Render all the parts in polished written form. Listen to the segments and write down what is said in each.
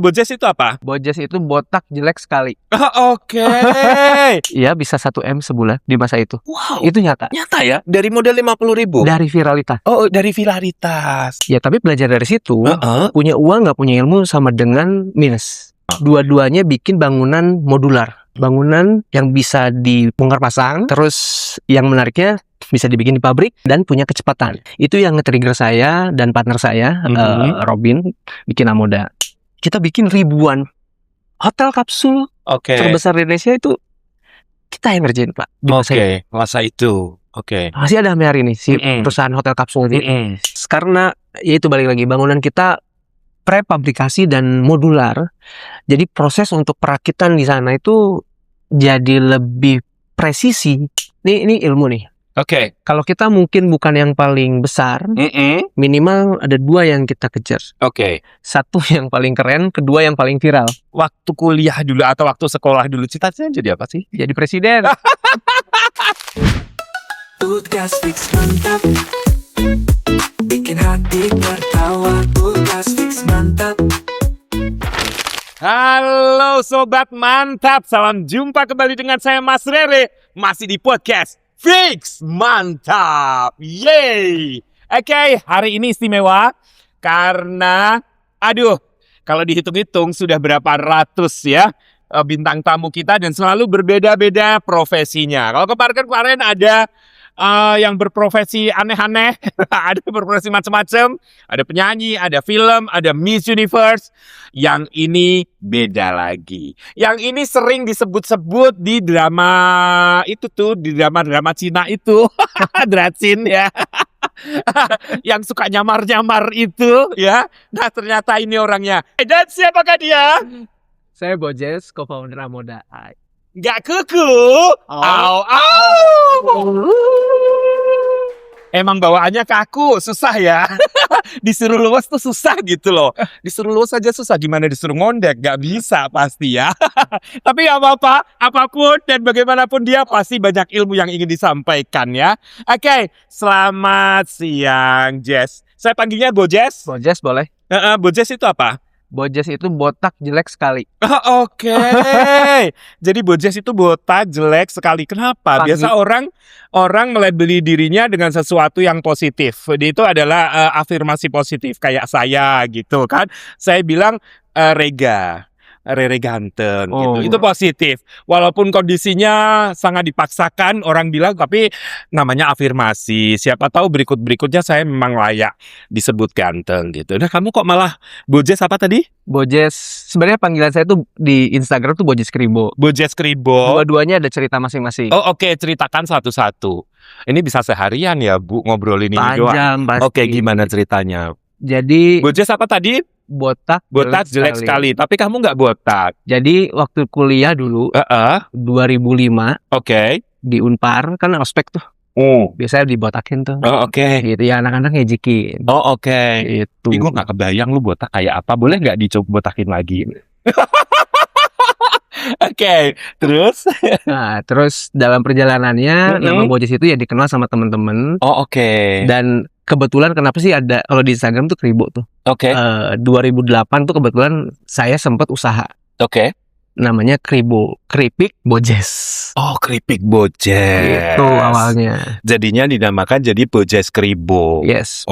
Bojes itu apa? Bojes itu botak jelek sekali. Oke. Iya, bisa 1 M sebulan di masa itu. Wow. Itu nyata. Nyata ya? Dari modal 50.000. Dari viralitas. Oh, dari viralitas. Ya, tapi belajar dari situ, Heeh. punya uang nggak punya ilmu sama dengan minus. Dua-duanya bikin bangunan modular. Bangunan yang bisa dibongkar pasang. Terus yang menariknya bisa dibikin di pabrik dan punya kecepatan. Itu yang nge-trigger saya dan partner saya, Robin, bikin Amoda. Kita bikin ribuan hotel kapsul Oke. terbesar di Indonesia itu kita yang ngerjain, Pak. Di masa itu. Oke, masa itu. Oke. Masih ada sampai hari ini si perusahaan hotel kapsul ini. Karena ya itu balik lagi, bangunan kita prefabrikasi dan modular. Jadi proses untuk perakitan di sana itu jadi lebih presisi. Ini ilmu nih. Oke. Kalau kita mungkin bukan yang paling besar, minimal ada 2 yang kita kejar. Oke. 1 yang paling keren, kedua yang paling viral. Waktu kuliah dulu atau waktu sekolah dulu cita-citanya jadi apa sih? Jadi presiden. Podcast Fix mantap, bikin hati tertawa. Podcast Fix mantap. Halo Sobat Mantap, salam jumpa kembali dengan saya Mas Rere. Masih di podcast Fix Mantap. Yeay. Oke, hari ini istimewa karena kalau dihitung-hitung sudah berapa ratus ya bintang tamu kita dan selalu berbeda-beda profesinya. Kalau kemarin ada yang berprofesi aneh-aneh, ada berprofesi macam-macam, ada penyanyi, ada film, ada Miss Universe. Yang ini beda lagi. Yang ini sering disebut-sebut di drama itu tuh, di drama-drama Cina itu, Dracin ya. Yang suka nyamar-nyamar itu ya. Nah, ternyata ini orangnya. Dan siapakah dia? Saya Bojes, co-founder Amoda. Gak kuku. Emang bawaannya kaku, susah ya. Disuruh luas tuh susah gitu loh. Disuruh luas aja susah, gimana disuruh ngondek? Gak bisa pasti ya. Tapi gak apa-apa, apapun dan bagaimanapun dia pasti banyak ilmu yang ingin disampaikan ya. Oke, selamat siang Jess. Saya panggilnya Bojes. Bojes boleh. Bojes itu apa? Bojes itu botak jelek sekali. Oke. Jadi Bojes itu botak jelek sekali. Kenapa? Biasa orang melabeli dirinya dengan sesuatu yang positif. Itu adalah afirmasi positif kayak saya gitu kan. Saya bilang Rere ganteng gitu. Itu positif. Walaupun kondisinya sangat dipaksakan orang bilang, tapi namanya afirmasi. Siapa tahu berikutnya saya memang layak disebut ganteng gitu. Nah, kamu kok malah Bojes apa tadi? Bojes, sebenarnya panggilan saya tuh di Instagram tuh Bojes Kribo. Bojes Kribo. Dua-duanya ada cerita masing-masing. Oke, ceritakan satu-satu. Ini bisa seharian ya, Bu, ngobrolin ini doang. Panjang pasti. Oke, gimana ceritanya? Jadi Bojes apa tadi? Botak jelek sekali. Tapi kamu nggak botak. Jadi waktu kuliah dulu 2005 di Unpar kan ospek tuh. Biasanya dibotakin tuh. Gitu ya, anak-anak ngejekin. Itu. Gue nggak kebayang lu botak kayak apa. Boleh nggak dicoba botakin lagi? Terus? Nah, terus dalam perjalanannya nama Bojes itu ya dikenal sama temen-temen. Dan kebetulan kenapa sih ada kalau di Instagram tuh Kribo tuh. 2008 tuh kebetulan saya sempat usaha. Namanya Kribo, Keripik Bojes. Keripik Bojes. Itu awalnya. Jadinya dinamakan jadi Bojes Kribo. Yes.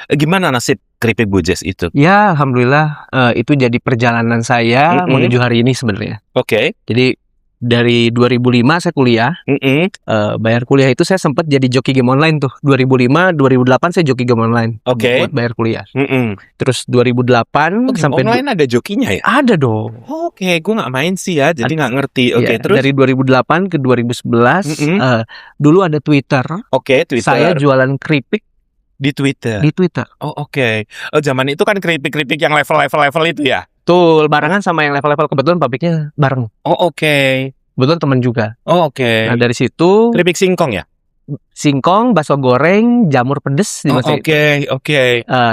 Gimana nasib Keripik Bojes itu? Ya, alhamdulillah itu jadi perjalanan saya menuju hari ini sebenarnya. Jadi dari 2005 saya kuliah. Bayar kuliah itu saya sempat jadi joki game online tuh. 2005, 2008 saya joki game online. Buat bayar kuliah. Terus 2008 sampai online ada jokinya ya? Ada dong. Gue nggak main sih ya, jadi nggak ngerti. Terus dari 2008 ke 2011 dulu ada Twitter. Twitter. Saya jualan keripik di Twitter. Zaman itu kan keripik-keripik yang level itu ya? Betul, barengan sama yang level-level, kebetulan pabriknya bareng. Kebetulan teman juga. Nah, dari situ keripik singkong ya? Singkong, bakso goreng, jamur pedes di masa itu.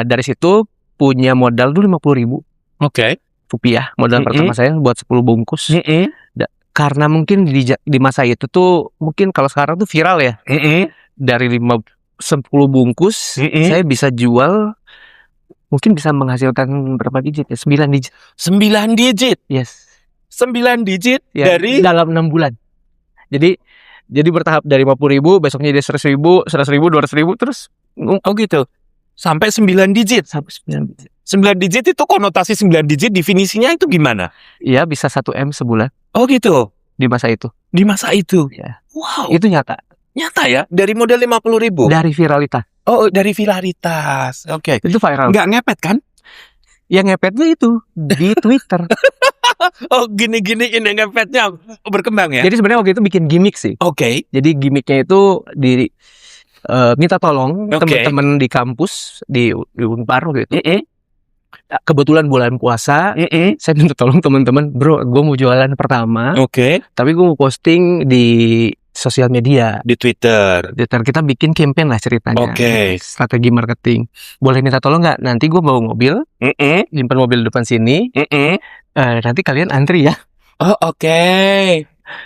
Dari situ punya modal dulu 50.000 rupiah. Modal pertama saya buat 10 bungkus. Karena mungkin di masa itu tuh, mungkin kalau sekarang tuh viral ya. Dari 10 bungkus saya bisa jual mungkin bisa menghasilkan berapa digit ya? 9 digit. 9 digit. Yes. 9 digit Ya, dari dalam 6 bulan. Jadi bertahap dari 50.000, besoknya dia 100.000, 100.000, 200.000, terus oh gitu. Sampai 9 digit. sampai 9 digit. 9 digit itu konotasi 9 digit definisinya itu gimana? Iya, bisa 1M sebulan Oh gitu. di masa itu. Di masa itu. Ya. Wow. Itu nyata. Nyata ya, dari modal 50.000. Dari viralitas. Oh, dari viralitas. Oke. Itu viral. Nggak ngepet kan? Yang ngepetnya itu di Twitter. Oh, gini-gini ini ngepetnya berkembang ya. Jadi sebenarnya waktu itu bikin gimmick sih. Oke. Jadi gimmicknya itu minta tolong Oke. teman-teman di kampus di Unpar gitu. Kebetulan bulan puasa, saya minta tolong teman-teman, bro, gue mau jualan pertama, Oke. tapi gue mau posting di sosial media. Di Twitter. Twitter kita bikin campaign lah ceritanya. Oke. Strategi marketing. Boleh minta tolong nggak? Nanti gue bawa mobil, nyimpen mobil depan sini. Nanti kalian antri ya. Oh, oke.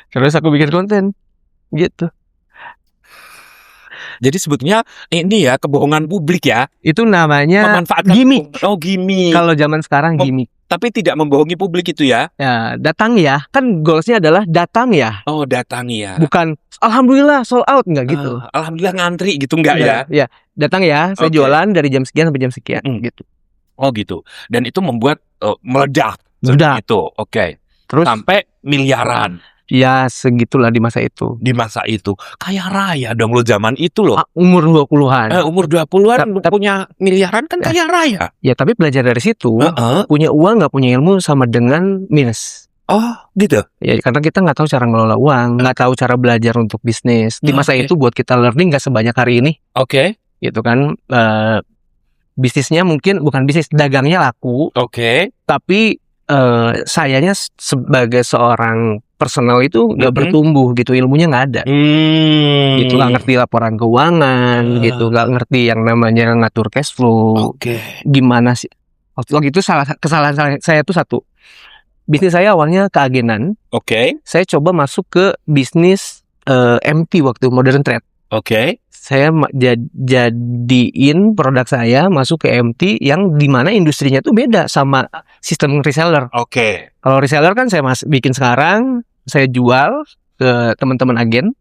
Terus aku bikin konten, gitu. Jadi sebetulnya ini ya kebohongan publik ya. Itu namanya Memanfaatkan gimmick. Oh, gimmick. Kalau zaman sekarang gimmick. Tapi tidak membohongi publik itu ya. Ya, datang ya. Kan goalsnya adalah datang ya. Oh, datangi ya. Bukan alhamdulillah sold out, nggak gitu. Alhamdulillah ngantri gitu enggak ya? Ya, datang ya. Saya Oke. jualan dari jam sekian sampai jam sekian, gitu. Oh gitu. Dan itu membuat meledak. Meledak. Itu. Oke. Terus Sampai miliaran ya segitulah di masa itu. di masa itu. Kaya raya dong lo zaman itu loh. Umur 20-an. Umur 20-an Tapi- punya miliaran kan kaya raya. Ya, tapi belajar dari situ, Heeh. punya uang nggak punya ilmu sama dengan minus. Oh, gitu. Ya, karena kita nggak tahu cara ngelola uang, nggak tahu cara belajar untuk bisnis. Di masa Oke. itu buat kita learning nggak sebanyak hari ini, Oke. gitu kan. Bisnisnya mungkin bukan bisnis, dagangnya laku, Oke. tapi sayanya sebagai seorang personal itu nggak Mhm. bertumbuh gitu, ilmunya nggak ada. Gitu, nggak ngerti laporan keuangan, gitu, nggak ngerti yang namanya ngatur cash flow. Oke. Gimana sih? Waktu itu kesalahan saya itu satu. Bisnis saya awalnya keagenan. Oke. Saya coba masuk ke bisnis MT waktu modern trade. Oke. Saya jadiin produk saya masuk ke MT yang dimana industrinya tuh beda sama sistem reseller. Oke. Kalau reseller kan saya bikin sekarang, saya jual ke teman-teman agen,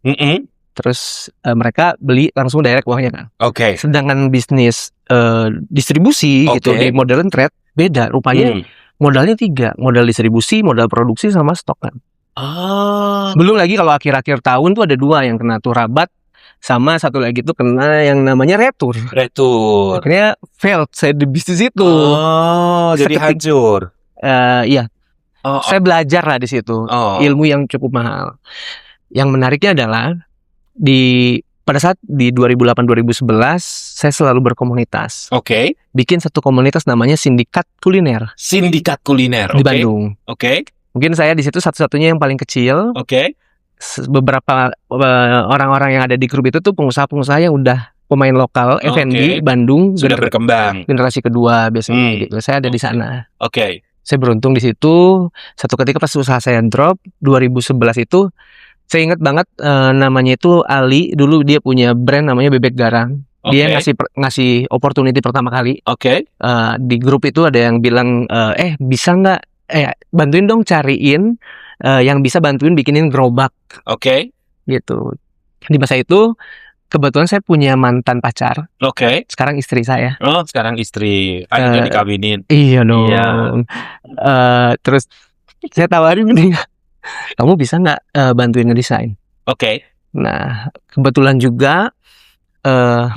terus mereka beli langsung direct uangnya kan. Oke. Sedangkan bisnis distribusi gitu Oke. di modern trade beda. Rupanya modalnya 3, modal distribusi, modal produksi, sama stok kan. Belum lagi kalau akhir-akhir tahun tuh ada 2 yang kena tuh, rabat, sama satu lagi tuh kena yang namanya retur. Retur. Akhirnya failed saya di bisnis itu. Oh, jadi hancur. Iya. Oh, Saya belajar lah di situ. oh. Ilmu yang cukup mahal. Yang menariknya adalah pada saat di 2008-2011 saya selalu berkomunitas. Oke. Bikin satu komunitas namanya Sindikat Kuliner Sindikat kuliner. di Oke. Bandung. Oke. Mungkin saya di situ satu-satunya yang paling kecil. Oke. Beberapa orang-orang yang ada di grup itu tuh pengusaha-pengusaha yang udah pemain lokal, Oke. F&B, Bandung, Sudah berkembang. generasi kedua biasanya gitu. Saya ada di Oke. sana. Oke. Saya beruntung di situ. Satu ketika pas usaha saya drop 2011 itu, saya ingat banget namanya itu Ali. Dulu dia punya brand namanya Bebek Garang. Dia Oke. ngasih opportunity pertama kali. Oke. Di grup itu ada yang bilang, bisa nggak bantuin dong cariin yang bisa bantuin bikinin gerobak Oke. gitu. Di masa itu kebetulan saya punya mantan pacar, Oke. sekarang istri saya. Oh, sekarang istri. Akhirnya dikawinin. Iya dong. Iya. Terus saya tawarin nih, kamu bisa nggak bantuin ngedesain? Oke. Nah, kebetulan juga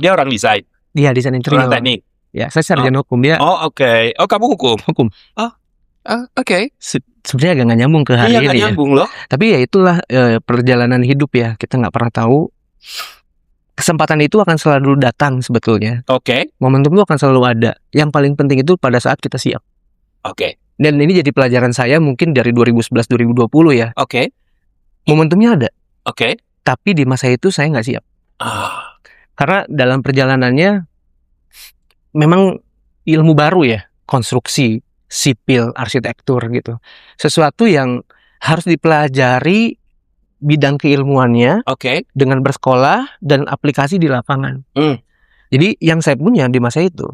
Dia orang desain. dia desain interior. Orang teknik. Ya, saya sarjana hukum, dia Oh, oke. Oh, kamu hukum. hukum. Oke. Sebenarnya agak nggak nyambung ke hari Iya, ini nggak ya. nyambung loh. Tapi ya itulah perjalanan hidup ya. Kita nggak pernah tahu. Kesempatan itu akan selalu datang sebetulnya. Oke. Momentum itu akan selalu ada. Yang paling penting itu pada saat kita siap. Oke. Dan ini jadi pelajaran saya mungkin dari 2011-2020 ya. Oke. Momentumnya ada. Oke. Tapi di masa itu saya nggak siap. Ah. Karena dalam perjalanannya memang ilmu baru ya. Konstruksi, sipil, arsitektur gitu. Sesuatu yang harus dipelajari bidang keilmuannya Oke. dengan bersekolah dan aplikasi di lapangan. Jadi yang saya punya di masa itu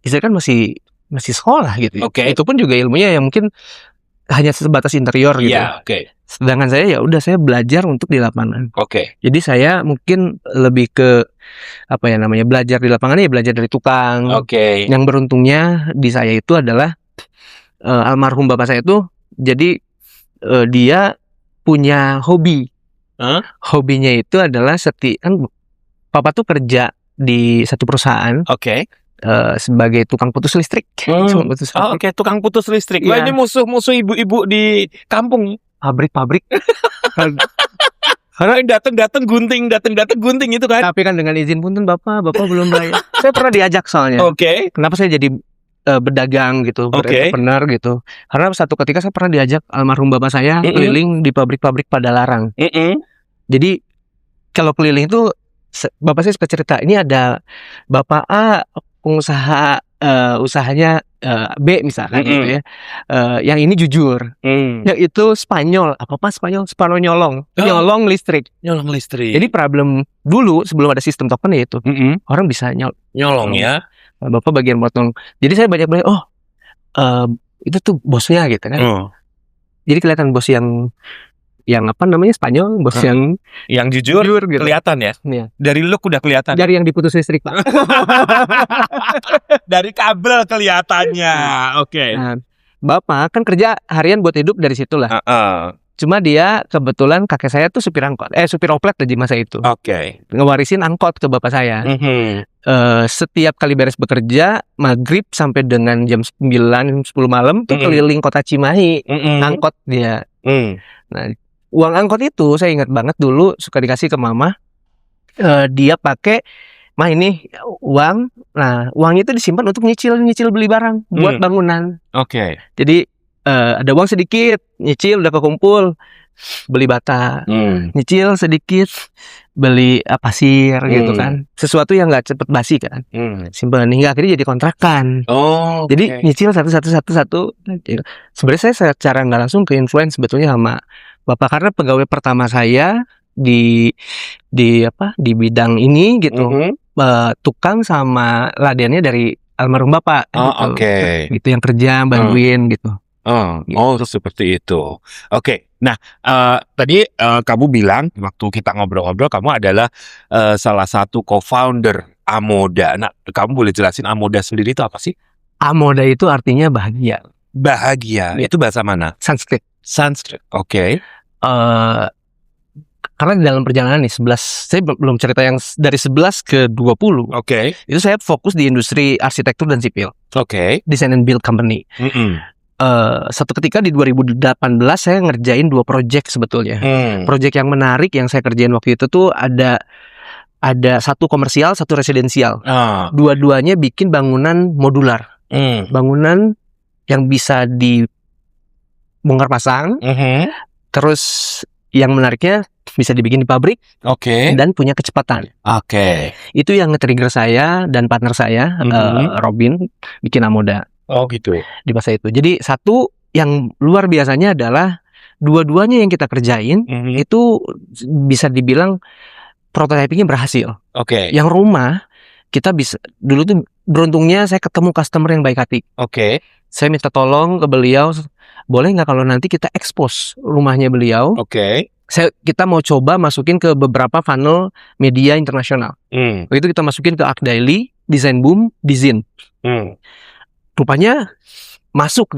istri kan masih sekolah gitu. Oke. Itu pun juga ilmunya yang mungkin hanya sebatas interior gitu. Iya, oke. Sedangkan saya ya udah saya belajar untuk di lapangan. Oke. Jadi saya mungkin lebih ke apa ya namanya, belajar di lapangan ya belajar dari tukang. Oke. Yang beruntungnya di saya itu adalah almarhum bapak saya itu jadi dia punya hobi. Hah? Hobinya itu adalah kan papa tuh kerja di satu perusahaan Oke. sebagai tukang putus listrik. Tukang putus Oh, listrik. oke, tukang putus listrik. Wah, Iya. ini musuh-musuh ibu-ibu di kampung. Pabrik. Karena datang gunting itu kan. Tapi kan dengan izin punten bapak belum bayar. Saya pernah diajak soalnya. Oke. Kenapa saya jadi berdagang gitu, Oke. entrepreneur gitu. Karena satu ketika saya pernah diajak almarhum bapak saya keliling di pabrik-pabrik pada larang. Jadi kalau keliling itu bapak saya suka cerita, ini ada bapak A pengusaha usahanya B misalkan gitu ya. Yang ini jujur. Yang itu Spanyol, apa Spanyol nyolong listrik. Nyolong listrik. Jadi problem dulu sebelum ada sistem token ya itu orang bisa nyolong ya. Bapak bagian potong. Jadi saya banyak itu tuh bosnya gitu kan. Jadi kelihatan bos yang apa namanya Spanyol, bos yang jujur gitu. kelihatan ya. Iya. Dari look udah kelihatan. Dari yang diputus listrik Pak. Dari kabel kelihatannya. Oke. Nah, bapak kan kerja harian buat hidup dari situ lah. Cuma dia kebetulan kakek saya tuh supir oplet di masa itu. Oke. Ngewarisin angkot ke bapak saya. Setiap kali beres bekerja maghrib sampai dengan jam 9-10 malam tuh keliling kota Cimahi angkot dia. Nah, uang angkot itu saya ingat banget dulu suka dikasih ke mama. Dia pakai ini uang. Nah, uang itu disimpan untuk nyicil beli barang buat bangunan. Oke. Jadi ada uang sedikit, nyicil udah kekumpul, beli bata, nyicil sedikit, beli pasir gitu kan, sesuatu yang nggak cepet basi kan, simpan hingga akhirnya jadi kontrakan. Jadi nyicil satu. Sebenarnya saya secara nggak langsung ke influence sebetulnya sama bapak karena pegawai pertama saya di bidang ini gitu, tukang sama ladiannya dari almarhum bapak. Gitu yang kerja bantuin gitu. Seperti itu. Oke. Nah, tadi kamu bilang waktu kita ngobrol-ngobrol kamu adalah salah satu co-founder Amoda. Nah, kamu boleh jelasin Amoda sendiri itu apa sih? Amoda itu artinya bahagia. Bahagia. Ya. Itu bahasa mana? Sanskrit. Oke. Karena di dalam perjalanan nih 11, saya belum cerita yang dari 11 ke 20. Oke. Itu saya fokus di industri arsitektur dan sipil. Oke. Design and build company. Satu ketika di 2018 saya ngerjain 2 project sebetulnya. Project yang menarik yang saya kerjain waktu itu tuh ada satu komersial, satu residensial. Dua-duanya bikin bangunan modular. Bangunan yang bisa dibongkar pasang. Terus yang menariknya bisa dibikin di pabrik. Oke. Dan punya kecepatan. Oke. Itu yang nge-trigger saya dan partner saya Robin bikin Amoda. Oh gitu. Di masa itu. Jadi satu yang luar biasanya adalah dua-duanya yang kita kerjain itu bisa dibilang prototypingnya berhasil. Oke. Yang rumah kita bisa dulu tuh beruntungnya saya ketemu customer yang baik hati. Oke. Saya minta tolong ke beliau, boleh nggak kalau nanti kita expose rumahnya beliau? Oke. Kita mau coba masukin ke beberapa funnel media internasional. Begitu kita masukin ke Arc Daily, Design Boom, Dizin. Rupanya masuk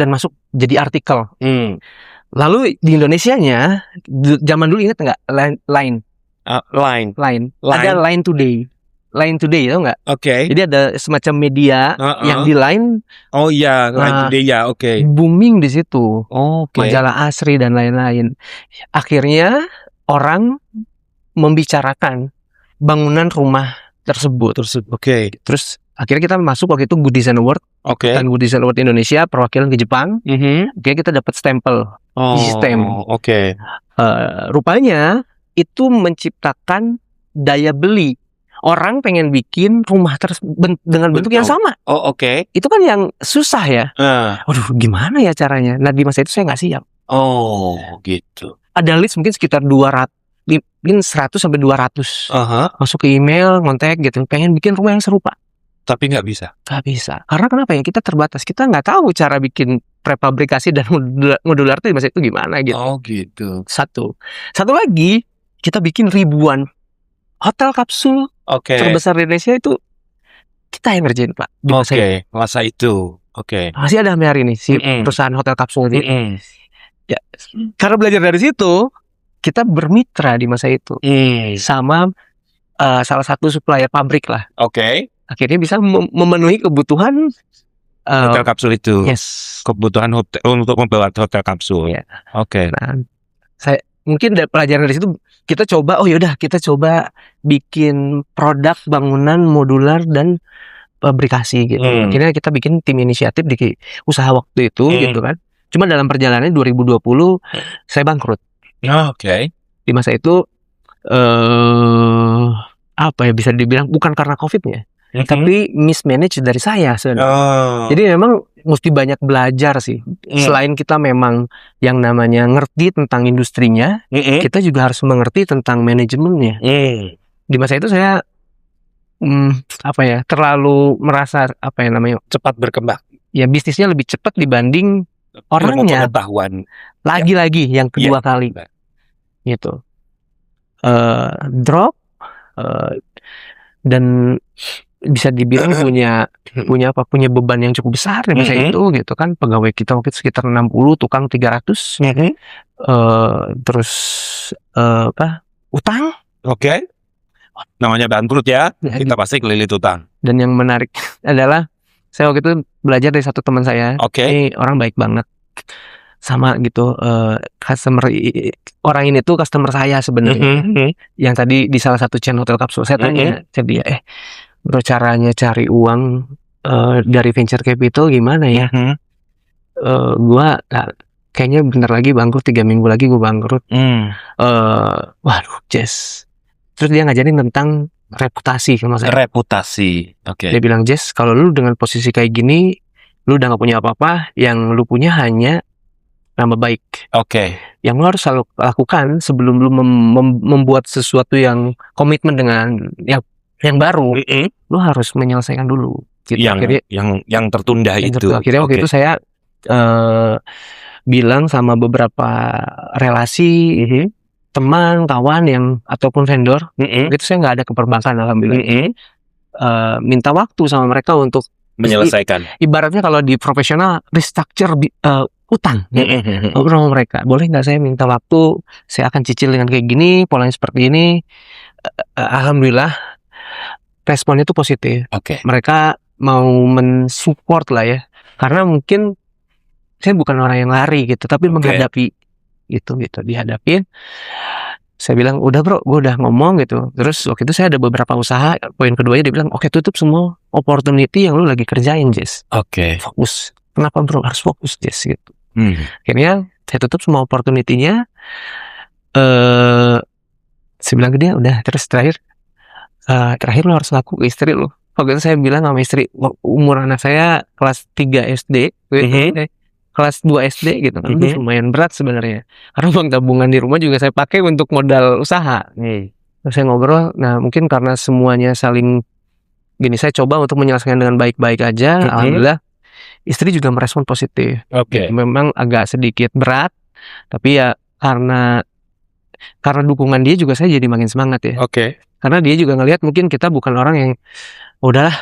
jadi artikel. Lalu di Indonesianya zaman dulu ingat nggak Line? Ada Line Today tau nggak? Oke. Jadi ada semacam media yang di Line. Oh iya, Line Today ya, oke. Booming di situ. Oke. Majalah Asri dan lain-lain. Akhirnya orang membicarakan bangunan rumah tersebut. Oke. Terus akhirnya kita masuk waktu itu Good Design Award. Oke. Dan Good Design Award Indonesia perwakilan ke Jepang. Akhirnya kita dapat stempel. Sistem. Oke. Rupanya itu menciptakan daya beli. Orang pengen bikin rumah dengan bentuk yang sama. Oh oke. Itu kan yang susah ya. Waduh, gimana ya caranya? Nah di masa itu saya nggak siap. Oh gitu. Ada list mungkin sekitar 200, mungkin 100 sampai 200. Masuk ke email, ngontek gitu. Pengen bikin rumah yang serupa. Tapi nggak bisa. Nggak bisa. Karena kenapa ya? Kita terbatas. Kita nggak tahu cara bikin prefabrikasi dan modular itu di masa itu gimana gitu. Oh gitu. Satu lagi, kita bikin ribuan hotel kapsul Oke. terbesar di Indonesia itu kita yang ngerjain, Pak. Di masa itu. Oke, masa itu. Oke. Masih ada sampai hari ini si Mm-mm. perusahaan hotel kapsul ini. Mm-mm. Ya, karena belajar dari situ, kita bermitra di masa itu sama salah satu supplier pabrik lah. Oke. Akhirnya bisa memenuhi kebutuhan Hotel kapsul itu. yes. Kebutuhan hotel untuk membuat hotel kapsul. Iya. Oke. Nah, saya mungkin dari pelajaran dari situ kita coba, kita coba bikin produk bangunan modular dan fabrikasi gitu. Akhirnya kita bikin tim inisiatif di usaha waktu itu gitu kan. Cuma dalam perjalanan 2020 saya bangkrut. Oke. Di masa itu apa ya, bisa dibilang bukan karena COVID-nya, tapi mismanage dari saya sebenarnya. Jadi memang mesti banyak belajar sih. Selain kita memang yang namanya ngerti tentang industrinya, kita juga harus mengerti tentang manajemennya. Di masa itu saya terlalu merasa cepat berkembang. Ya bisnisnya lebih cepat dibanding orangnya. Pengetahuan. Lagi-lagi yang kedua kali gitu. Drop dan bisa dibilang punya beban yang cukup besar di masa itu gitu kan. Pegawai kita waktu itu sekitar 60, tukang 300. Terus utang. Oke. Namanya bangkrut ya. Kita pasti kelilit utang. Dan yang menarik adalah saya waktu itu belajar dari satu teman saya. Ini orang baik banget. Sama gitu, orang ini tuh customer saya sebenarnya. Yang tadi di salah satu chain hotel kapsul saya tanya ke dia, bro, caranya cari uang dari venture capital gimana ya? Gua kayaknya bentar lagi bangkrut, 3 minggu lagi gua bangkrut. Waduh, Jess. Terus dia ngajarin tentang reputasi sama saya. Reputasi. Oke. Dia bilang, Jess, kalau lu dengan posisi kayak gini, lu udah gak punya apa-apa, yang lu punya hanya nama baik. Oke. Yang lu harus selalu lakukan sebelum lu membuat sesuatu yang komitmen dengan yang baru, lu harus menyelesaikan dulu. Gitu. Yang tertunda itu. Akhirnya waktu itu saya bilang sama beberapa relasi, teman, kawan yang ataupun vendor, itu saya nggak ada ke perbankan alhamdulillah. Minta waktu sama mereka untuk menyelesaikan. Ibaratnya kalau di profesional restructure utang. Ngobrol sama mereka, boleh nggak saya minta waktu? Saya akan cicil dengan kayak gini, polanya seperti ini. Alhamdulillah responnya itu positif. Mereka mau mensupport lah ya, karena mungkin saya bukan orang yang lari gitu, tapi menghadapi gitu dihadapin. Saya bilang, udah bro, gue udah ngomong gitu. Terus waktu itu saya ada beberapa usaha. Poin keduanya dia bilang, oke, tutup semua opportunity yang lu lagi kerjain, Jess. Fokus. Kenapa bro harus fokus, Jess gitu. Akhirnya saya tutup semua opportunity-nya. Saya bilang ke dia, udah. Terus terakhir lu harus ngaku ke istri lu. Waktu itu saya bilang sama istri, umur anak saya kelas 3 SD, kelas 2 SD gitu kan. Lumayan berat sebenarnya. Karena uang tabungan di rumah juga saya pakai untuk modal usaha. Terus saya ngobrol, nah mungkin karena semuanya saling gini, saya coba untuk menyelesaikan dengan baik-baik aja. Alhamdulillah istri juga merespon positif. Memang agak sedikit berat, tapi ya karena dukungan dia juga saya jadi makin semangat ya. Karena dia juga ngelihat mungkin kita bukan orang yang udahlah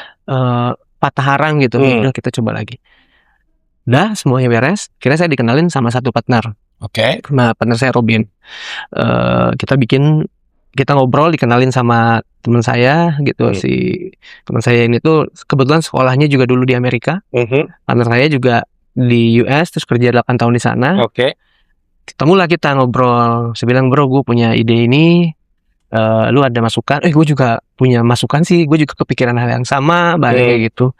patah harang gitu. Udah kita coba lagi. Udah semuanya beres. Kira saya dikenalin sama satu partner. Nah, partner saya Robin. Kita ngobrol, dikenalin sama teman saya gitu. Si teman saya ini tuh kebetulan sekolahnya juga dulu di Amerika. Partner saya juga di US, terus kerja 8 tahun di sana. Ketemulah kita ngobrol. Saya bilang, bro, gue punya ide ini. Lu ada masukan? Gue juga punya masukan sih. Gue juga kepikiran hal yang sama, kayak gitu.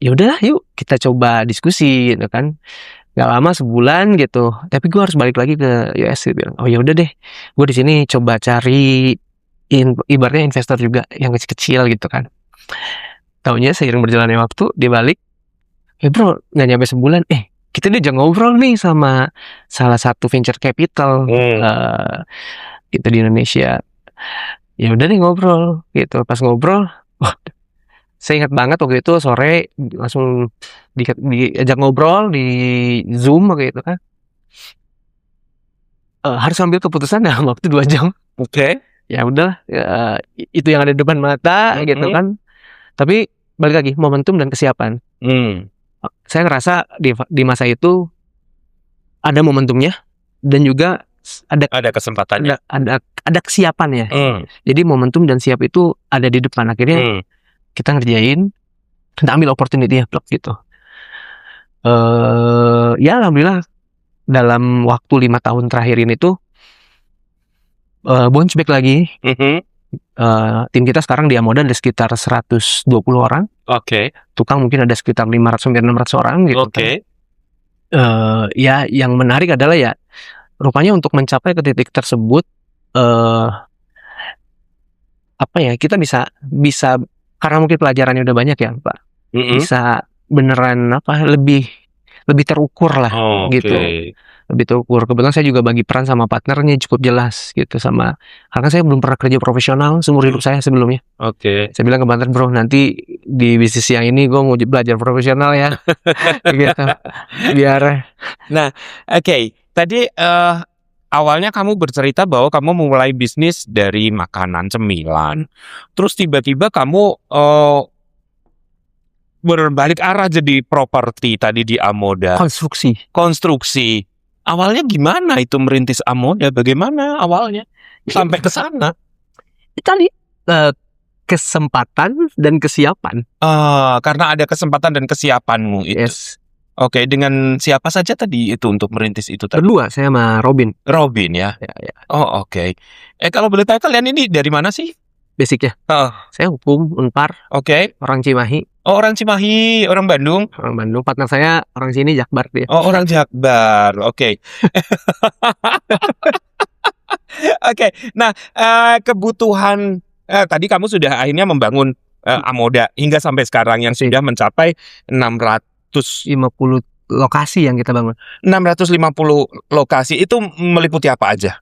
Ya udahlah, yuk kita coba diskusi gitu kan. Gak lama, sebulan gitu, tapi gue harus balik lagi ke US. Dia bilang, oh ya udah deh, gue di sini coba cari ibaratnya investor juga yang kecil-kecil gitu kan. Taunya seiring berjalannya waktu dia balik, bro, nggak nyampe sebulan, kita diajak ngobrol nih sama salah satu venture capital gitu di Indonesia. Ya udah nih ngobrol gitu. Pas ngobrol, Saya ingat banget waktu itu sore langsung diajak ngobrol di Zoom waktu itu kan. Harus ambil keputusan dalam waktu 2 jam. Oke. Ya udah, itu yang ada di depan mata gitu kan. Tapi balik lagi momentum dan kesiapan. Saya ngerasa di masa itu ada momentumnya dan juga Ada kesempatannya. ada kesiapannya. Jadi momentum dan siap itu ada di depan. Akhirnya kita ngerjain, kita ambil opportunity-nya gitu. Ya alhamdulillah dalam waktu 5 tahun terakhir ini tuh bounce back lagi. Tim kita sekarang di Amoda ada sekitar 120 orang. Oke. Tukang mungkin ada sekitar 500-600 orang gitu. Oke. Ya yang menarik adalah ya rupanya untuk mencapai ke titik tersebut kita bisa karena mungkin pelajarannya udah banyak ya Pak. Bisa beneran lebih terukur lah gitu. Lebih terukur. Kebetulan saya juga bagi peran sama partnernya cukup jelas gitu karena saya belum pernah kerja profesional seumur hidup saya sebelumnya. Oke. Saya bilang ke partner, bro, nanti di bisnis yang ini gue mau belajar profesional ya. Gitu. Biar. Nah, oke. Tadi awalnya kamu bercerita bahwa kamu mulai bisnis dari makanan cemilan. Terus tiba-tiba kamu berbalik arah jadi properti tadi di Amoda. Konstruksi. Awalnya gimana itu merintis Amoda? Bagaimana awalnya sampai ke sana? Tadi kesempatan dan kesiapan. Karena ada kesempatan dan kesiapanmu itu. Yes. Oke, dengan siapa saja tadi itu untuk merintis itu tadi? Berdua, saya sama Robin. Robin ya? Ya. Oh, oke. Kalau boleh tahu kalian ini dari mana sih? Basicnya. Saya hukum, Unpar. Oke. Orang Cimahi. Oh, orang Cimahi, orang Bandung. Orang Bandung. Partner saya orang sini, Jakbar dia. Oh, orang Jakbar. Oke. Oke. Nah, kebutuhan tadi kamu sudah akhirnya membangun Amoda hingga sampai sekarang yang sudah mencapai 650 lokasi yang kita bangun. 650 lokasi itu meliputi apa aja?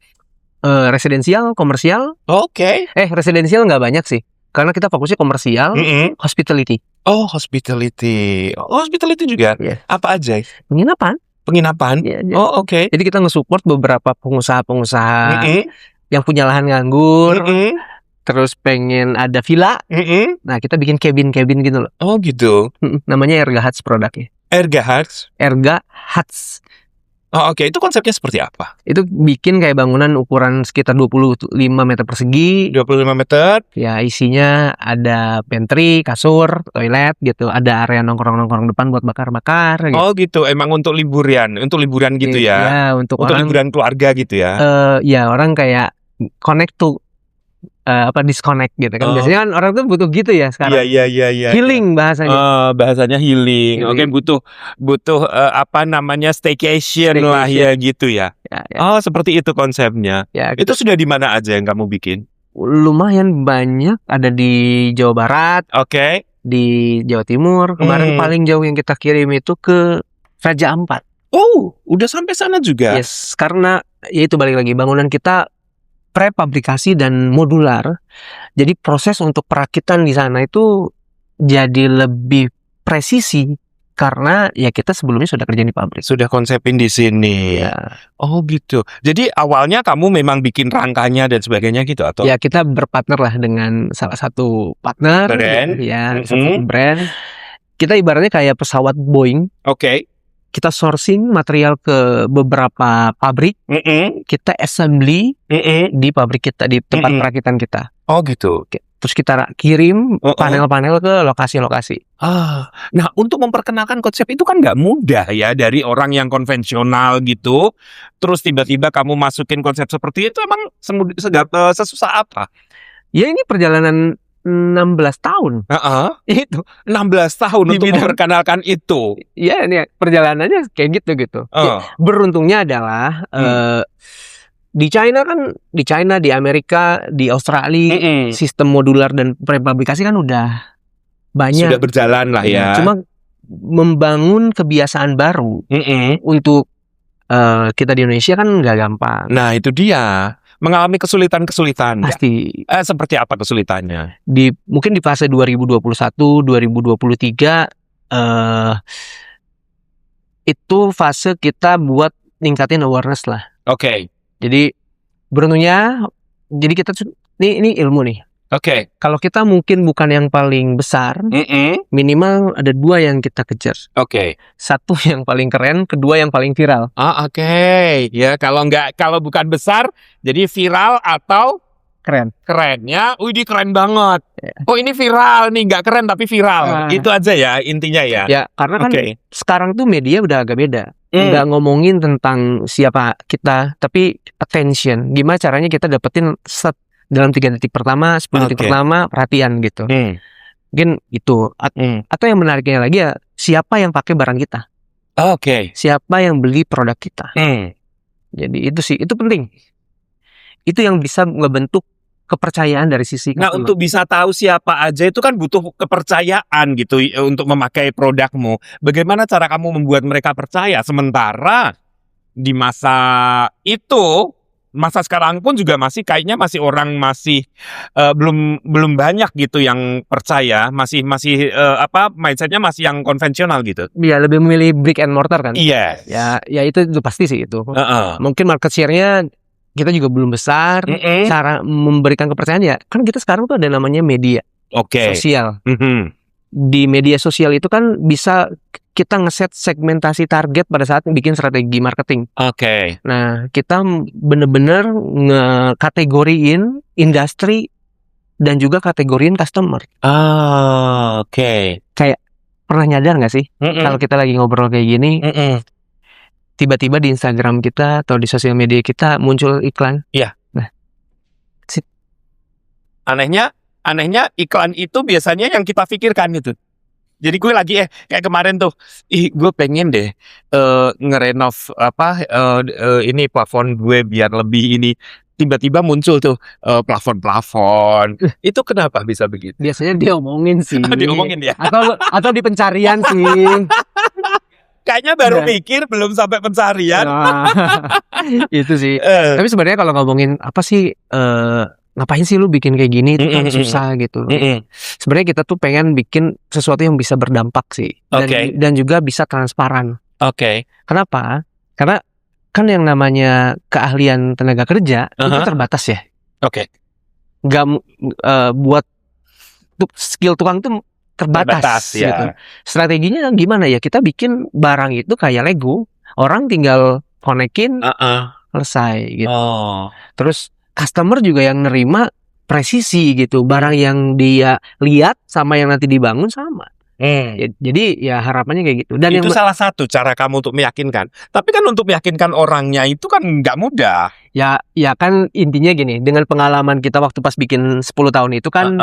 Residensial, komersial. Oke. Residensial nggak banyak sih. Karena kita fokusnya komersial, hospitality. Oh, hospitality. Hospitality juga? Yeah. Apa aja? Penginapan. Yeah. Oh, oke. Jadi kita nge-support beberapa pengusaha-pengusaha yang punya lahan nganggur, terus pengen ada villa. Nah, kita bikin cabin-cabin gitu loh. Oh, gitu. Namanya Erga Huts produknya. Erga Huts. Oh, oke. Itu konsepnya seperti apa? Itu bikin kayak bangunan ukuran sekitar 25 meter persegi. 25 meter. Ya, isinya ada pantry, kasur, toilet gitu. Ada area nongkrong-nongkrong depan buat bakar-bakar gitu. Oh, gitu. Emang untuk liburan gitu ya? Ya, untuk orang, liburan keluarga gitu ya? Ya, orang kayak connect to disconnect gitu kan. Biasanya kan orang tuh butuh gitu ya sekarang. Iya. Healing bahasanya. Bahasanya healing. Oke, butuh staycation lah ya gitu ya. Oh, seperti itu konsepnya. Ya, itu sudah di mana aja yang kamu bikin? Lumayan banyak, ada di Jawa Barat. Oke. Di Jawa Timur. Kemarin paling jauh yang kita kirim itu ke Raja Ampat. Oh, udah sampai sana juga. Yes, karena ya itu balik lagi bangunan kita prefabrikasi dan modular. Jadi proses untuk perakitan di sana itu jadi lebih presisi karena ya kita sebelumnya sudah kerja di pabrik. Sudah konsepin di sini. Ya. Oh gitu. Jadi awalnya kamu memang bikin rangkanya dan sebagainya gitu atau? Ya, kita berpartner lah dengan salah satu partner. Brand. Ya, satu brand. Kita ibaratnya kayak pesawat Boeing. Oke. Kita sourcing material ke beberapa pabrik, kita assembly di pabrik kita, di tempat perakitan kita. Oh gitu. Terus kita kirim panel-panel ke lokasi-lokasi. Nah, untuk memperkenalkan konsep itu kan nggak mudah ya dari orang yang konvensional gitu. Terus tiba-tiba kamu masukin konsep seperti itu, emang sesusah apa? Ya ini perjalanan 16 tahun. Itu 16 tahun untuk memperkenalkan itu. Iya, ini perjalanannya kayak gitu. Ya, beruntungnya adalah di China, di Amerika, di Australia, sistem modular dan prefabrikasi kan udah banyak. Sudah berjalan lah ya. Cuma membangun kebiasaan baru untuk kita di Indonesia kan nggak gampang. Nah, itu dia. mengalami kesulitan-kesulitan. Pasti Seperti apa kesulitannya? mungkin di fase 2021, 2023 itu fase kita buat ningkatin awareness lah. Oke. Jadi beruntungnya, jadi kita ini ilmu nih. Oke. Kalau kita mungkin bukan yang paling besar, minimal ada 2 yang kita kejar. Oke. 1 yang paling keren, kedua yang paling viral. Oke. Ya, kalau bukan besar, jadi viral atau Keren. kerennya, ini keren banget. Oh, ini viral nih, nggak keren tapi viral. Itu aja ya intinya ya. Ya, karena kan Oke. sekarang tuh media udah agak beda. Nggak ngomongin tentang siapa kita, tapi attention. Gimana caranya kita dapetin dalam 3 detik pertama, 10 detik Oke. pertama perhatian gitu. Mungkin itu. Atau yang menariknya lagi ya, siapa yang pakai barang kita? Oke. Siapa yang beli produk kita? Jadi itu sih, itu penting. Itu yang bisa ngebentuk kepercayaan dari sisi Nah, customer. untuk bisa tahu siapa aja itu kan butuh kepercayaan gitu untuk memakai produkmu. Bagaimana cara kamu membuat mereka percaya? Sementara di masa sekarang pun juga kayaknya orang masih belum banyak gitu yang percaya, masih mindsetnya masih yang konvensional gitu. Ya, lebih memilih brick and mortar kan? Iya. Ya itu pasti sih itu. Heeh. Mungkin market share-nya kita juga belum besar. Cara memberikan kepercayaan ya, kan kita sekarang tuh ada namanya media Oke. sosial. Di media sosial itu kan bisa kita ngeset segmentasi target pada saat bikin strategi marketing. Oke. Nah, kita bener-bener ngekategoriin industri dan juga kategoriin customer. Oke. Kayak pernah nyadar nggak sih kalau kita lagi ngobrol kayak gini, tiba-tiba di Instagram kita atau di sosial media kita muncul iklan. Iya. Nah, Anehnya iklan itu biasanya yang kita pikirkan gitu. Jadi gue lagi kayak kemarin tuh, gue pengen deh ngerenov ini plafon gue biar lebih ini. Tiba-tiba muncul tuh plafon. Itu kenapa bisa begitu? biasanya dia omongin sih. Diomongin ya. Atau di pencarian sih. Kayaknya baru Nah. mikir belum sampai pencarian. Nah, itu sih. Tapi sebenarnya kalau ngomongin apa sih, ngapain sih lu bikin kayak gini, itu kan susah gitu. Sebenarnya kita tuh pengen bikin sesuatu yang bisa berdampak sih, dan juga bisa transparan. Oke. Kenapa? Karena kan yang namanya keahlian tenaga kerja itu terbatas ya. Oke. Nggak buat skill tukang tuh terbatas ya. gitu. Strateginya gimana ya? Kita bikin barang itu kayak Lego, orang tinggal konekin, selesai gitu. Terus customer juga yang nerima presisi gitu, barang yang dia lihat sama yang nanti dibangun sama. Jadi ya harapannya kayak gitu. Dan itu salah satu cara kamu untuk meyakinkan. Tapi kan untuk meyakinkan orangnya itu kan nggak mudah. Ya kan intinya gini, dengan pengalaman kita waktu pas bikin 10 tahun itu kan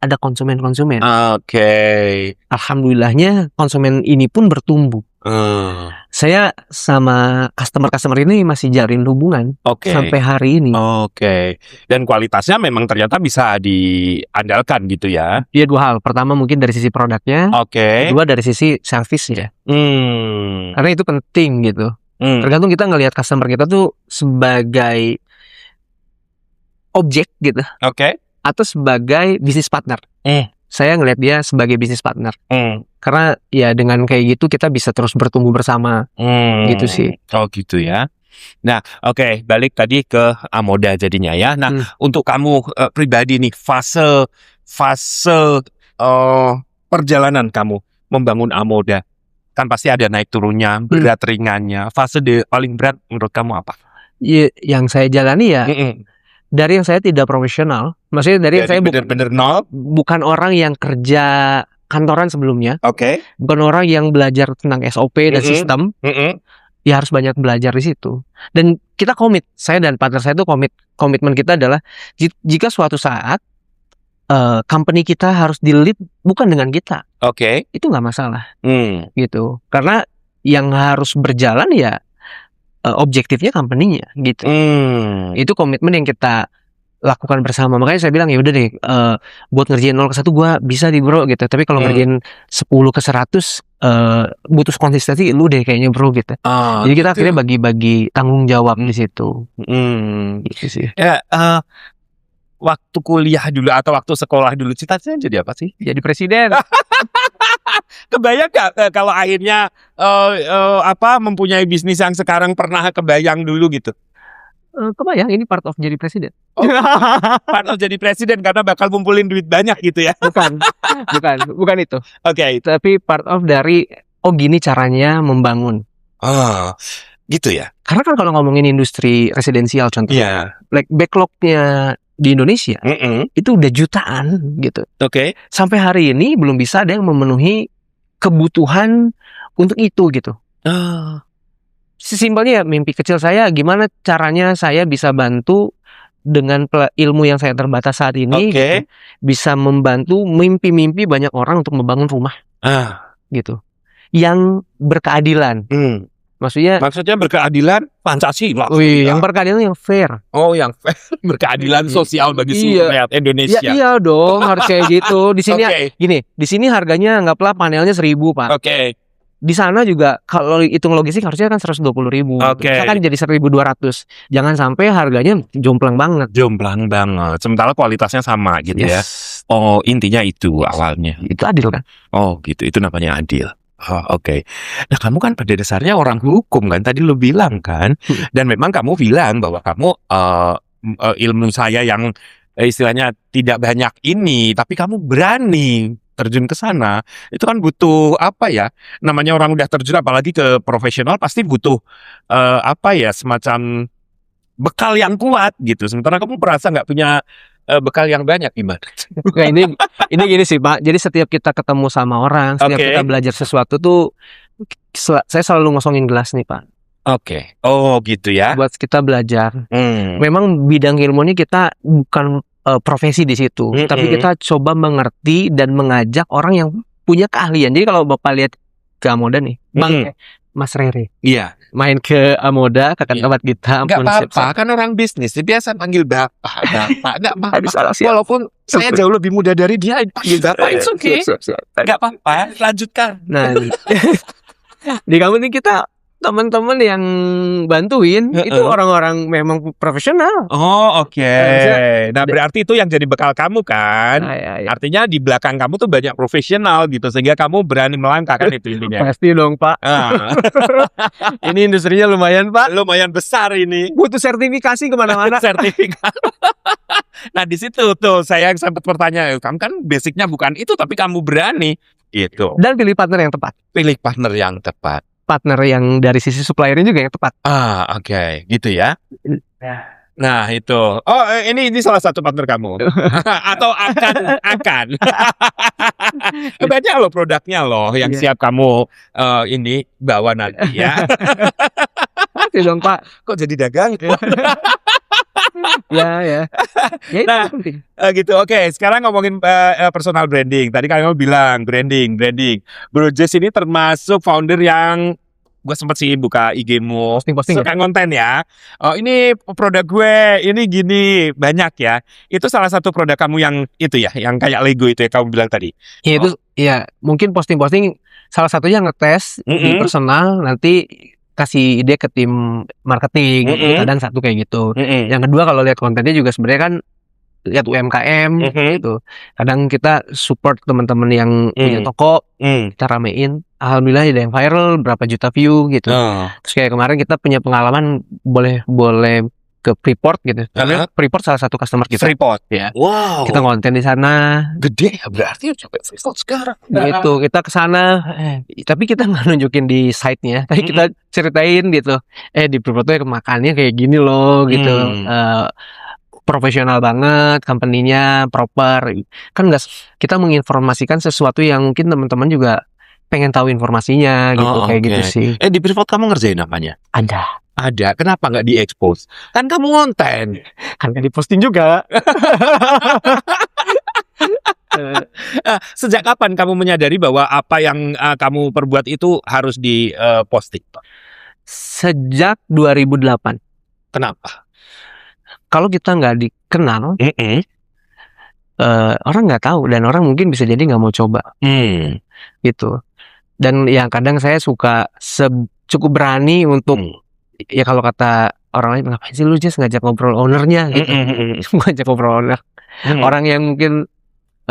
ada konsumen-konsumen. Oke. Alhamdulillahnya konsumen ini pun bertumbuh. Saya sama customer ini masih jalin hubungan sampai hari ini. Oke. Dan kualitasnya memang ternyata bisa diandalkan gitu ya. Dia 2 hal. Pertama mungkin dari sisi produknya, kedua dari sisi servisnya. Karena itu penting gitu. Tergantung kita ngelihat customer kita tuh sebagai objek gitu. Atau sebagai bisnis partner. Saya ngelihat dia sebagai bisnis partner. Karena ya dengan kayak gitu kita bisa terus bertumbuh bersama. Gitu sih. Oh gitu ya. Nah, oke, balik tadi ke Amoda jadinya ya. Nah, untuk kamu pribadi nih, fase perjalanan kamu membangun Amoda, kan pasti ada naik turunnya, berat ringannya. Fase paling berat menurut kamu apa? Yang saya jalani ya dari yang saya tidak profesional, maksudnya dari yang saya bener-bener nol, bukan orang yang kerja kantoran sebelumnya, bukan orang yang belajar tentang SOP dan sistem, ya harus banyak belajar di situ. Dan kita komit, saya dan partner saya itu komitmen kita adalah jika suatu saat company kita harus di-lead bukan dengan kita, itu nggak masalah, gitu. Karena yang harus berjalan ya objektifnya company-nya gitu. Itu komitmen yang kita lakukan bersama. Makanya saya bilang ya udah deh, buat ngerjain 0 ke 1 gue bisa di bro gitu. Tapi kalau ngerjain 10 ke 100 butuh konsistensi lu deh kayaknya bro gitu. Jadi kita akhirnya bagi-bagi tanggung jawab di situ. Gitu sih. Ya, waktu kuliah dulu atau waktu sekolah dulu cita-citanya jadi apa sih? Jadi presiden. Kebayang gak kalau akhirnya mempunyai bisnis yang sekarang pernah kebayang dulu gitu? Kebayang ini part of jadi presiden. Part of jadi presiden karena bakal ngumpulin duit banyak gitu ya? Bukan itu. Oke. Tapi part of dari gini caranya membangun. Gitu ya? Karena kan kalau ngomongin industri residensial contohnya, like backlognya di Indonesia itu udah jutaan gitu. Oke. Sampai hari ini belum bisa ada yang memenuhi kebutuhan untuk itu gitu. Sesimpelnya ya mimpi kecil saya, gimana caranya saya bisa bantu dengan ilmu yang saya terbatas saat ini, gitu, bisa membantu mimpi-mimpi banyak orang untuk membangun rumah, gitu, yang berkeadilan. Maksudnya berkeadilan Pancasila. Yang berkeadilan yang fair. Yang fair. Berkeadilan sosial bagi seluruh rakyat Indonesia. Iya dong, harus kayak gitu. Di sini gini, di sini harganya anggaplah panelnya 1.000, Pak. Di sana juga kalau hitung logistik harusnya kan 120.000. Kan jadi 1.200. Jangan sampai harganya jomplang banget. Sementara kualitasnya sama gitu ya. Intinya itu awalnya. Itu adil kan? Gitu. Itu namanya adil. Oke. Nah, kamu kan pada dasarnya orang hukum kan, tadi lu bilang kan, dan memang kamu bilang bahwa kamu ilmu saya yang istilahnya tidak banyak ini, tapi kamu berani terjun ke sana. Itu kan butuh namanya orang udah terjun apalagi ke profesional pasti butuh semacam bekal yang kuat gitu. Sementara kamu merasa nggak punya bekal yang banyak gimana? Nah, ini gini sih Pak. Jadi setiap kita ketemu sama orang, setiap kita belajar sesuatu tuh, saya selalu ngosongin gelas nih Pak. Gitu ya. Buat kita belajar. Memang bidang ilmunya kita bukan profesi di situ, tapi kita coba mengerti dan mengajak orang yang punya keahlian. Jadi kalau Bapak lihat ke Amoda nih, Bang Mas Rere, main ke Amoda ke tempat kita. Nggak apa-apa, kan orang bisnis biasa panggil bapak, nggak apa-apa. Walaupun saya jauh lebih muda dari dia, panggil bapak itu nggak apa-apa. Lanjutkan. Nah, di kamu nih kita teman-teman yang bantuin itu orang-orang memang profesional. Nah, berarti itu yang jadi bekal kamu kan? Artinya di belakang kamu tuh banyak profesional gitu, sehingga kamu berani melangkah kan itu intinya. Pasti dong Pak. Ini industrinya lumayan Pak. Lumayan besar ini. Butuh sertifikasi kemana-mana. Sertifikat. Nah di situ tuh saya yang sempat bertanya, kamu kan basicnya bukan itu, tapi kamu berani gitu. Dan pilih partner yang tepat. Partner yang dari sisi suppliernya juga yang tepat. Gitu ya. Nah itu. Ini salah satu partner kamu. Atau akan. Banyak loh produknya loh yang siap kamu ini bawa nanti ya. Pasti dong Pak. Kok jadi dagang? Ya nah, gitu. Sekarang ngomongin personal branding. Tadi kamu bilang branding. Bro Jess ini termasuk founder yang gue sempat sih buka IG-mu, posting suka konten ya. Ini produk gue, ini gini, banyak ya. Itu salah satu produk kamu yang itu ya, yang kayak Lego itu ya kamu bilang tadi. Ya itu, mungkin posting salah satunya ngetes di personal, nanti kasih ide ke tim marketing, kadang satu kayak gitu. Yang kedua kalau lihat kontennya juga sebenarnya kan lihat UMKM gitu. Kadang kita support teman-teman yang punya toko, kita ramein. Alhamdulillah ada yang viral, berapa juta view gitu. Terus kayak kemarin kita punya pengalaman boleh ke Freeport gitu. Karena Freeport salah satu customer kita. Freeport ya. Wow. Kita konten di sana. Gede ya berarti sampai Freeport sekarang. Gitu, kita ke sana. Tapi kita nggak nunjukin di site-nya. Tapi kita ceritain gitu. Di Freeport tuh makannya kayak gini loh gitu. Profesional banget, company-nya proper. Kan kita menginformasikan sesuatu yang mungkin teman-teman juga pengen tahu informasinya gitu, gitu sih. Di Freeport kamu ngerjain apanya? Ada. Kenapa nggak di-expose? Kan kamu konten. Kan nggak diposting juga. Sejak kapan kamu menyadari bahwa apa yang kamu perbuat itu harus di-posting? Sejak 2008. Kenapa? kalau kita nggak dikenal, orang nggak tahu dan orang mungkin bisa jadi nggak mau coba gitu. Dan yang kadang saya suka cukup berani untuk ya kalau kata orang lain, ngapain sih lu just ngajak ngobrol ownernya gitu. Ngajak ngobrol owner. Orang yang mungkin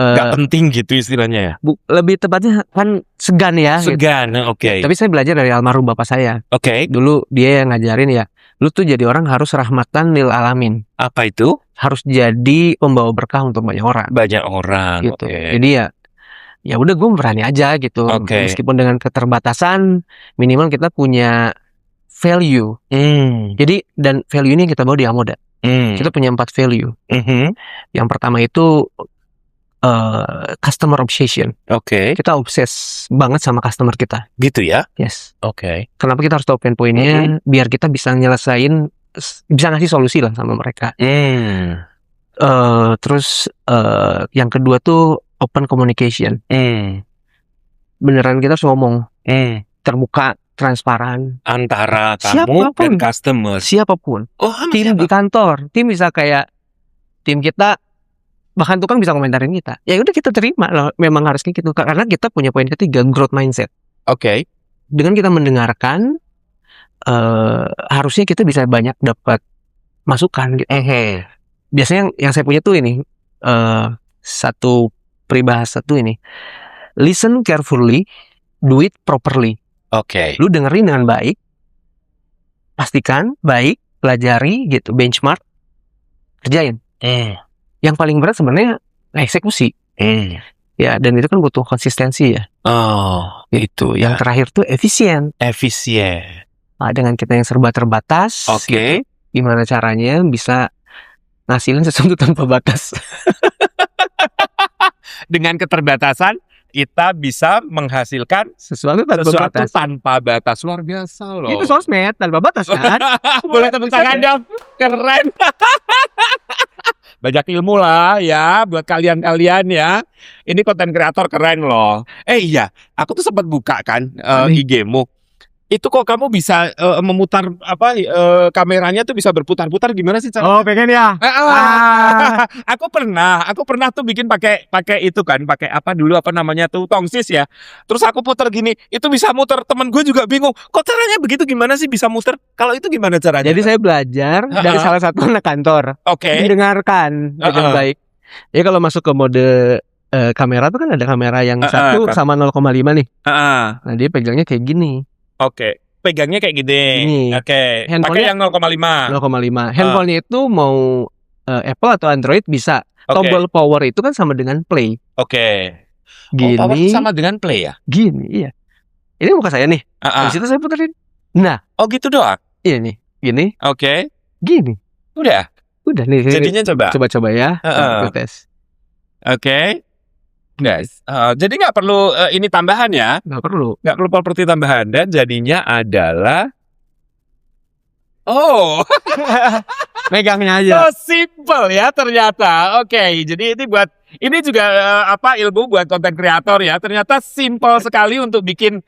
Gak penting gitu istilahnya ya. lebih tepatnya kan segan ya gitu. Segan, oke. Tapi saya belajar dari almarhum bapak saya. Oke. Dulu dia yang ngajarin ya, lu tuh jadi orang harus rahmatan lil alamin. Apa itu? Harus jadi pembawa berkah untuk banyak orang. Banyak orang. Gitu. Oke. Jadi ya udah gue berani aja gitu. Oke. Meskipun dengan keterbatasan, minimal kita punya value. Jadi dan value ini kita bawa di Amoda. Kita punya 4 value. Yang pertama itu customer obsession. Oke. Kita obses banget sama customer kita. Gitu ya? Yes. Oke. Kenapa kita harus tahu pain point-nya? Biar kita bisa nyelesain, bisa ngasih solusi lah sama mereka. Terus yang kedua tuh open communication. Beneran kita harus ngomong, terbuka, transparan. Antara tamu Siapapun. dan customer. Siapapun. Oh, sama Tim siapa? di kantor, tim bisa kayak tim kita, bahkan tukang bisa komentarin kita. Ya udah kita terima loh, memang harus kayak gitu. Karena kita punya poin ketiga, growth mindset. Oke. Dengan kita mendengarkan, harusnya kita bisa banyak dapat masukan gitu. Biasanya yang saya punya tuh ini, satu peribahasa tuh ini, listen carefully, do it properly. Oke. Lu dengerin dengan baik, pastikan baik, pelajari gitu, benchmark, kerjain. Yang paling berat sebenarnya eksekusi. Ya, dan itu kan butuh konsistensi ya. Oh, Itu. Yang terakhir tuh efisien. efisien. Nah, dengan kita yang serba terbatas, Oke. gimana caranya bisa ngasilin sesuatu tanpa batas. Dengan keterbatasan kita bisa menghasilkan Sesuatu tanpa sesuatu batas. tanpa batas. Luar biasa loh. Itu sosmed tanpa batas kan? Boleh tepuk tangan dong. Keren. Banyak ilmu lah ya buat kalian-kalian ya. Ini konten kreator keren loh. Iya, aku tuh sempat buka kan IG-mu. Itu kok kamu bisa memutar kameranya tuh bisa berputar-putar, gimana sih cara? Oh, pengen ya? Aku pernah tuh bikin pakai itu kan, pakai apa dulu apa namanya tuh tongsis ya. Terus aku putar gini, itu bisa muter. Temen gue juga bingung, kok caranya begitu, gimana sih bisa muter? Kalau itu gimana caranya? Jadi saya belajar dari salah satu anak kantor. Oke. Mendengarkan dengan baik. Ya kalau masuk ke mode kamera tuh kan ada kamera yang 1 sama 0,5 nih. Nah, dia pegangnya kayak gini. Oke. Pegangnya kayak gini. Ini. Oke. Pakai Handphonenya yang 0,5. 0,5. Handphonenya itu mau Apple atau Android bisa. Oke. Tombol power itu kan sama dengan play. Oke. Gini. Oh, power sama dengan play ya? Gini, iya. Ini muka saya nih. Habis itu saya puterin. Nah, Oh gitu doang? iya nih. Gini, Oke. gini. Udah. Udah nih. Jadinya coba. Coba-coba ya. Kita tes. Oke. Guys, jadi nggak perlu ini tambahan ya, Nggak perlu. nggak perlu properti tambahan, dan jadinya adalah Megangnya aja. so simple ya ternyata. Oke, jadi ini juga ilmu buat konten kreator ya. Ternyata simple sekali untuk bikin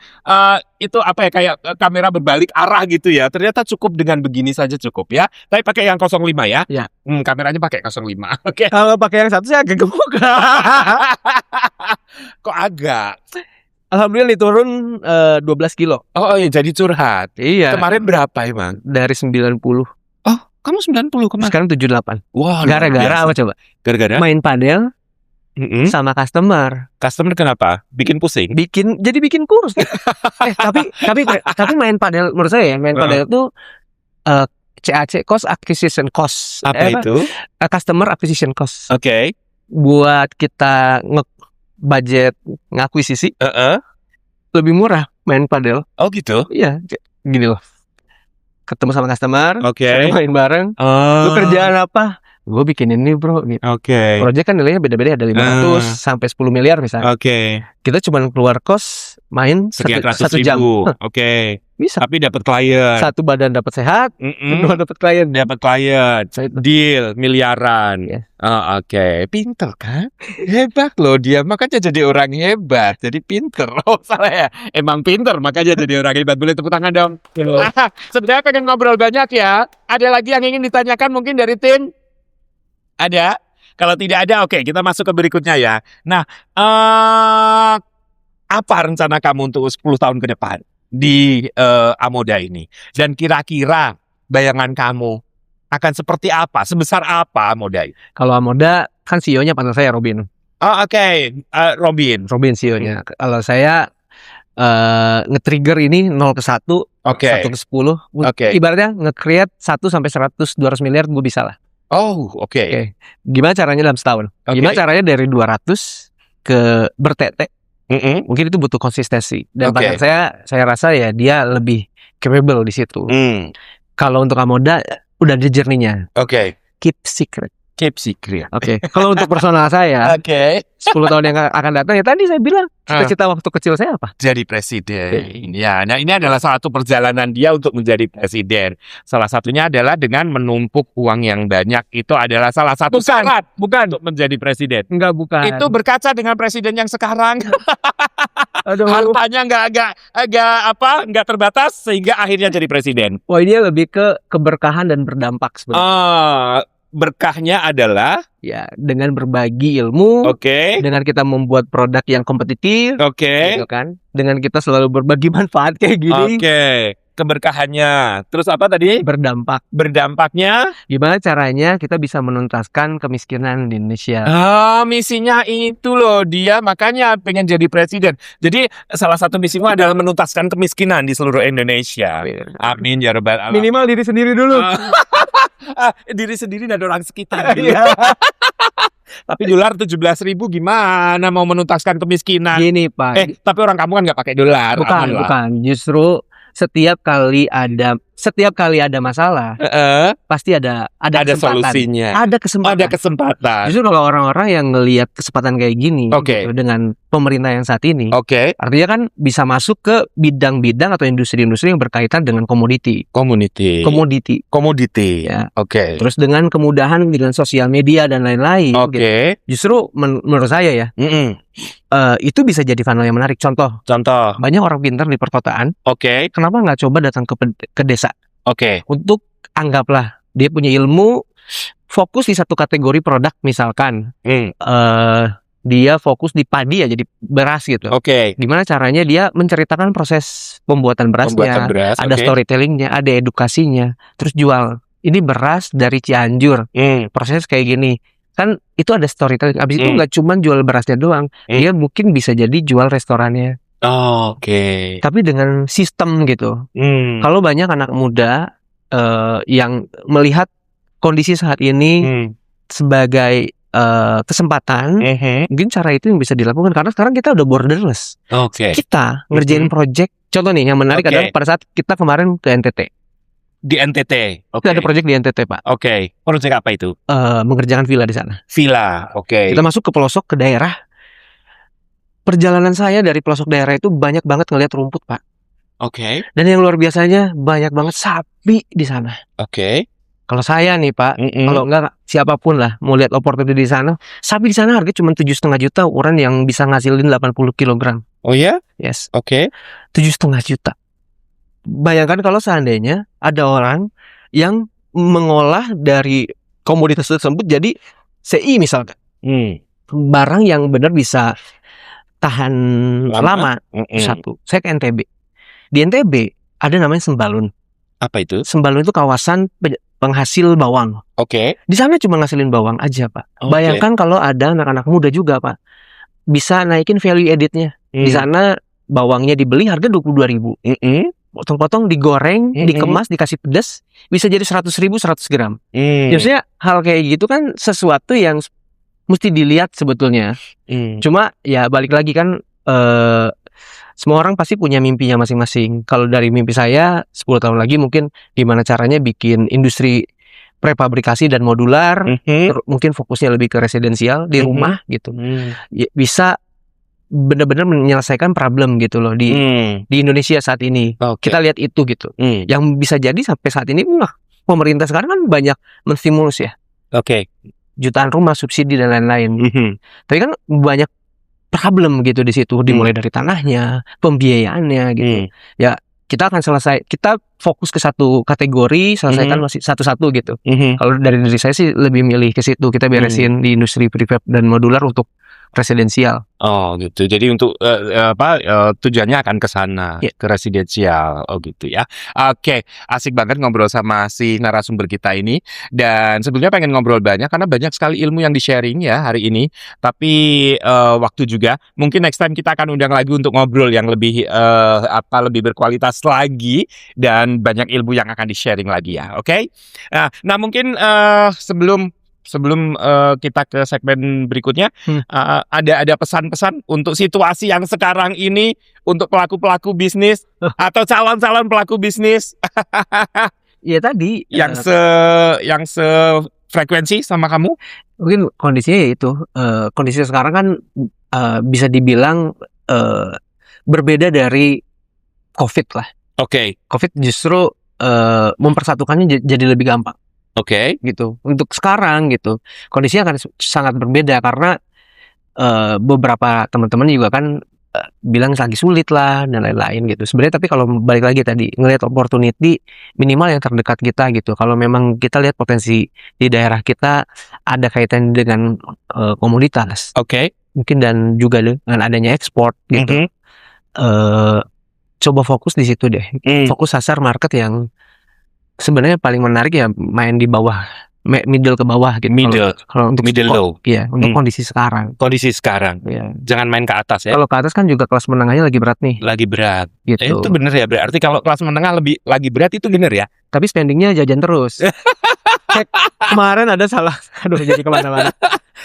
itu kayak kamera berbalik arah gitu ya. Ternyata cukup dengan begini saja cukup ya. Tapi pakai yang 05 ya. Ya. Kameranya pakai 05. Oke. Kalau pakai yang 1 saya agak gemuk. Kok agak? Alhamdulillah diturun 12 kilo. Oh iya, jadi curhat. Iya. Kemarin berapa emang? Dari 90. Oh, kamu 90 kemarin? Sekarang 78. Wah, Gara-gara apa coba? Gara-gara? Main padel sama customer. Customer kenapa? Bikin pusing? Jadi bikin kurus. tapi main padel menurut saya ya, main padel itu CAC, cost acquisition cost. Apa itu? Customer acquisition cost. Oke. Buat kita budget ngakuisisi lebih murah main padel. Oh gitu? Iya, gini loh. Ketemu sama customer, Oke. main bareng. Lu kerjaan apa? Gue bikin ini bro gitu. Oke. Project kan nilainya beda-beda, ada 500 sampai 10 miliar misalnya. Oke. Kita cuma keluar kos main Sekian ratus 1 jam. ribu. Oke. Bisa. Tapi dapat klien. Satu badan dapat sehat, kedua dapat klien. Dapat klien. Saya itu. Deal miliaran. Yes. Oke. Pinter kan? Hebat loh dia. Makanya jadi orang hebat. Jadi pinter. Oh salah ya. Emang pinter makanya jadi orang hebat. Boleh tepuk tangan dong. Sebenarnya pengen ngobrol banyak ya. Ada lagi yang ingin ditanyakan mungkin dari tim? Ada? Kalau tidak ada, oke, kita masuk ke berikutnya ya. Nah, apa rencana kamu untuk 10 tahun ke depan di Amoda ini? Dan kira-kira bayangan kamu akan seperti apa? Sebesar apa Amoda ini? Kalau Amoda kan CEO-nya partner saya Robin. Oh, oke. Robin. Robin CEO-nya. Kalau saya nge-trigger ini 0 ke 1, Oke. 1 ke 10. Oke. Ibaratnya nge-create 1 sampai 100 200 miliar gue bisa lah. Oh, oke. Oke. Gimana caranya dalam setahun? Oke. Gimana caranya dari 200 ke bertete? Mungkin itu butuh konsistensi. Dan Oke. partner saya rasa ya dia lebih capable di situ. Kalau untuk Amoda udah ada journey-nya. Oke. Keep secret. Keep secret. Oke. Kalau untuk personal saya, Oke. 10 tahun yang akan datang ya tadi saya bilang cita-cita waktu kecil saya apa? Jadi presiden. Ya, nah ini adalah salah satu perjalanan dia untuk menjadi presiden. Salah satunya adalah dengan menumpuk uang yang banyak. Itu adalah salah satu syarat untuk menjadi presiden. Enggak, bukan. Itu berkaca dengan presiden yang sekarang. Aduh. Hartanya nggak terbatas sehingga akhirnya jadi presiden. Wah, ini lebih ke keberkahan dan berdampak sebenarnya. Berkahnya adalah Ya, dengan berbagi ilmu, oke. dengan kita membuat produk yang kompetitif, Oke. gitu kan. Dengan kita selalu berbagi manfaat kayak gini, Oke. Keberkahannya. Terus apa tadi? berdampak. Berdampaknya. Gimana caranya kita bisa menuntaskan kemiskinan di Indonesia? Misinya itu loh, dia makanya pengen jadi presiden. Jadi salah satu misimu adalah menuntaskan kemiskinan di seluruh Indonesia. Amin ya rabbal alamin. Minimal diri sendiri dulu. Diri sendiri dan orang sekitar. Tapi dolar 17.000 gimana mau menuntaskan kemiskinan? Gini Pak, Tapi orang kamu kan nggak pakai dolar. aman lah. bukan. Justru setiap kali ada masalah, pasti ada Ada kesempatan. solusinya. Ada kesempatan. Ada kesempatan. Justru kalau orang-orang yang ngelihat kesempatan kayak gini, Oke. gitu, dengan pemerintah yang saat ini, Oke. artinya kan bisa masuk ke bidang-bidang atau industri-industri yang berkaitan dengan komoditi. Komoditi. Ya. Oke. Terus dengan kemudahan dengan sosial media dan lain-lain, gitu. Oke. Justru menurut saya ya, itu bisa jadi funnel yang menarik. Contoh, banyak orang pintar di perkotaan, Oke. kenapa nggak coba datang ke desa Oke. untuk anggaplah dia punya ilmu, fokus di satu kategori produk, misalkan dia fokus di padi aja, di beras gitu. Oke. Gimana caranya dia menceritakan proses pembuatan berasnya, beras. ada storytellingnya, ada edukasinya, terus jual. Ini beras dari Cianjur, proses kayak gini. Kan itu ada storytelling. Abis itu nggak cuma jual berasnya doang, dia mungkin bisa jadi jual restorannya. Oke. Tapi dengan sistem gitu. Kalau banyak anak muda yang melihat kondisi saat ini sebagai kesempatan, mungkin cara itu yang bisa dilakukan karena sekarang kita udah borderless. Oke. Kita ngerjain project. Contoh nih yang menarik Oke. adalah pada saat kita kemarin ke NTT. Di NTT. Oke. Kita ada project di NTT, Pak. Oke. Project apa itu? Mengerjakan villa di sana. Villa. Oke. Kita masuk ke pelosok, ke daerah. Perjalanan saya dari pelosok daerah itu banyak banget ngelihat rumput, Pak. Oke. Dan yang luar biasanya banyak banget sapi di sana. Oke. Kalau saya nih Pak, kalau enggak siapapun lah mau lihat opportunity di sana, sapi di sana harga cuma 7,5 juta, ukuran yang bisa ngasilin 80 kg. Oh ya? Yes. Oke. 7,5 juta. Bayangkan kalau seandainya ada orang yang mengolah dari komoditas tersebut jadi CI misalkan. Barang yang benar bisa tahan lama. Satu. Saya ke NTB. Di NTB ada namanya Sembalun. Apa itu? Sembalun itu kawasan penghasil bawang. Oke. Di sana cuma ngasilin bawang aja, Pak. Oke. Bayangkan kalau ada anak-anak muda juga, Pak. Bisa naikin value editnya. Di sana bawangnya dibeli harga 22.000. Potong-potong, digoreng, dikemas, dikasih pedas, bisa jadi 100.000 100 gram. Biasanya hal kayak gitu kan sesuatu yang mesti dilihat sebetulnya. Cuma ya balik lagi kan, semua orang pasti punya mimpinya masing-masing. Kalau dari mimpi saya 10 tahun lagi mungkin gimana caranya bikin industri prefabrikasi dan modular, mungkin fokusnya lebih ke residensial di rumah gitu. Ya, bisa benar-benar menyelesaikan problem gitu loh di Indonesia saat ini. Kita lihat itu gitu. Yang bisa jadi sampai saat ini pemerintah sekarang kan banyak menstimulus ya. Jutaan rumah, subsidi dan lain-lain. Tapi kan banyak problem gitu di situ, dimulai dari tanahnya, pembiayaannya gitu. Ya kita akan kita fokus ke satu kategori, selesaikan masih satu-satu gitu. Kalau dari diri saya sih lebih milih ke situ, kita beresin di industri prefab dan modular untuk residensial. Oh gitu. Jadi untuk tujuannya akan ke sana, ke residensial. Oh gitu ya. Oke, asik banget ngobrol sama si narasumber kita ini. Dan sebelumnya pengen ngobrol banyak karena banyak sekali ilmu yang di-sharing ya hari ini. Tapi waktu juga. Mungkin next time kita akan undang lagi untuk ngobrol yang lebih lebih berkualitas lagi dan banyak ilmu yang akan di-sharing lagi ya. Oke? Nah, mungkin sebelum kita ke segmen berikutnya, ada pesan-pesan untuk situasi yang sekarang ini untuk pelaku-pelaku bisnis atau calon-calon pelaku bisnis Ya tadi yang frekuensi sama kamu? Mungkin kondisinya ya itu, kondisi sekarang kan bisa dibilang berbeda dari COVID lah. Oke. COVID justru mempersatukannya jadi lebih gampang. Oke. Gitu. Untuk sekarang gitu, kondisinya akan sangat berbeda karena beberapa teman-teman juga kan bilang lagi sulit lah dan lain-lain gitu. Sebenarnya tapi kalau balik lagi tadi ngelihat opportunity minimal yang terdekat kita gitu. Kalau memang kita lihat potensi di daerah kita ada kaitan dengan komoditas. Oke. Mungkin dan juga dengan adanya ekspor gitu. Coba fokus di situ deh. Fokus sasar market yang sebenarnya paling menarik ya main di bawah, middle ke bawah gitu. Kalau untuk middle low. Iya, untuk kondisi sekarang. Kondisi sekarang. Iya. Jangan main ke atas ya. Kalau ke atas kan juga kelas menengahnya lagi berat nih. Lagi berat. Gitu. Itu bener ya, berarti kalau kelas menengah lagi berat itu bener ya. Tapi spendingnya jajan terus. Kemarin ada jadi kemana-mana.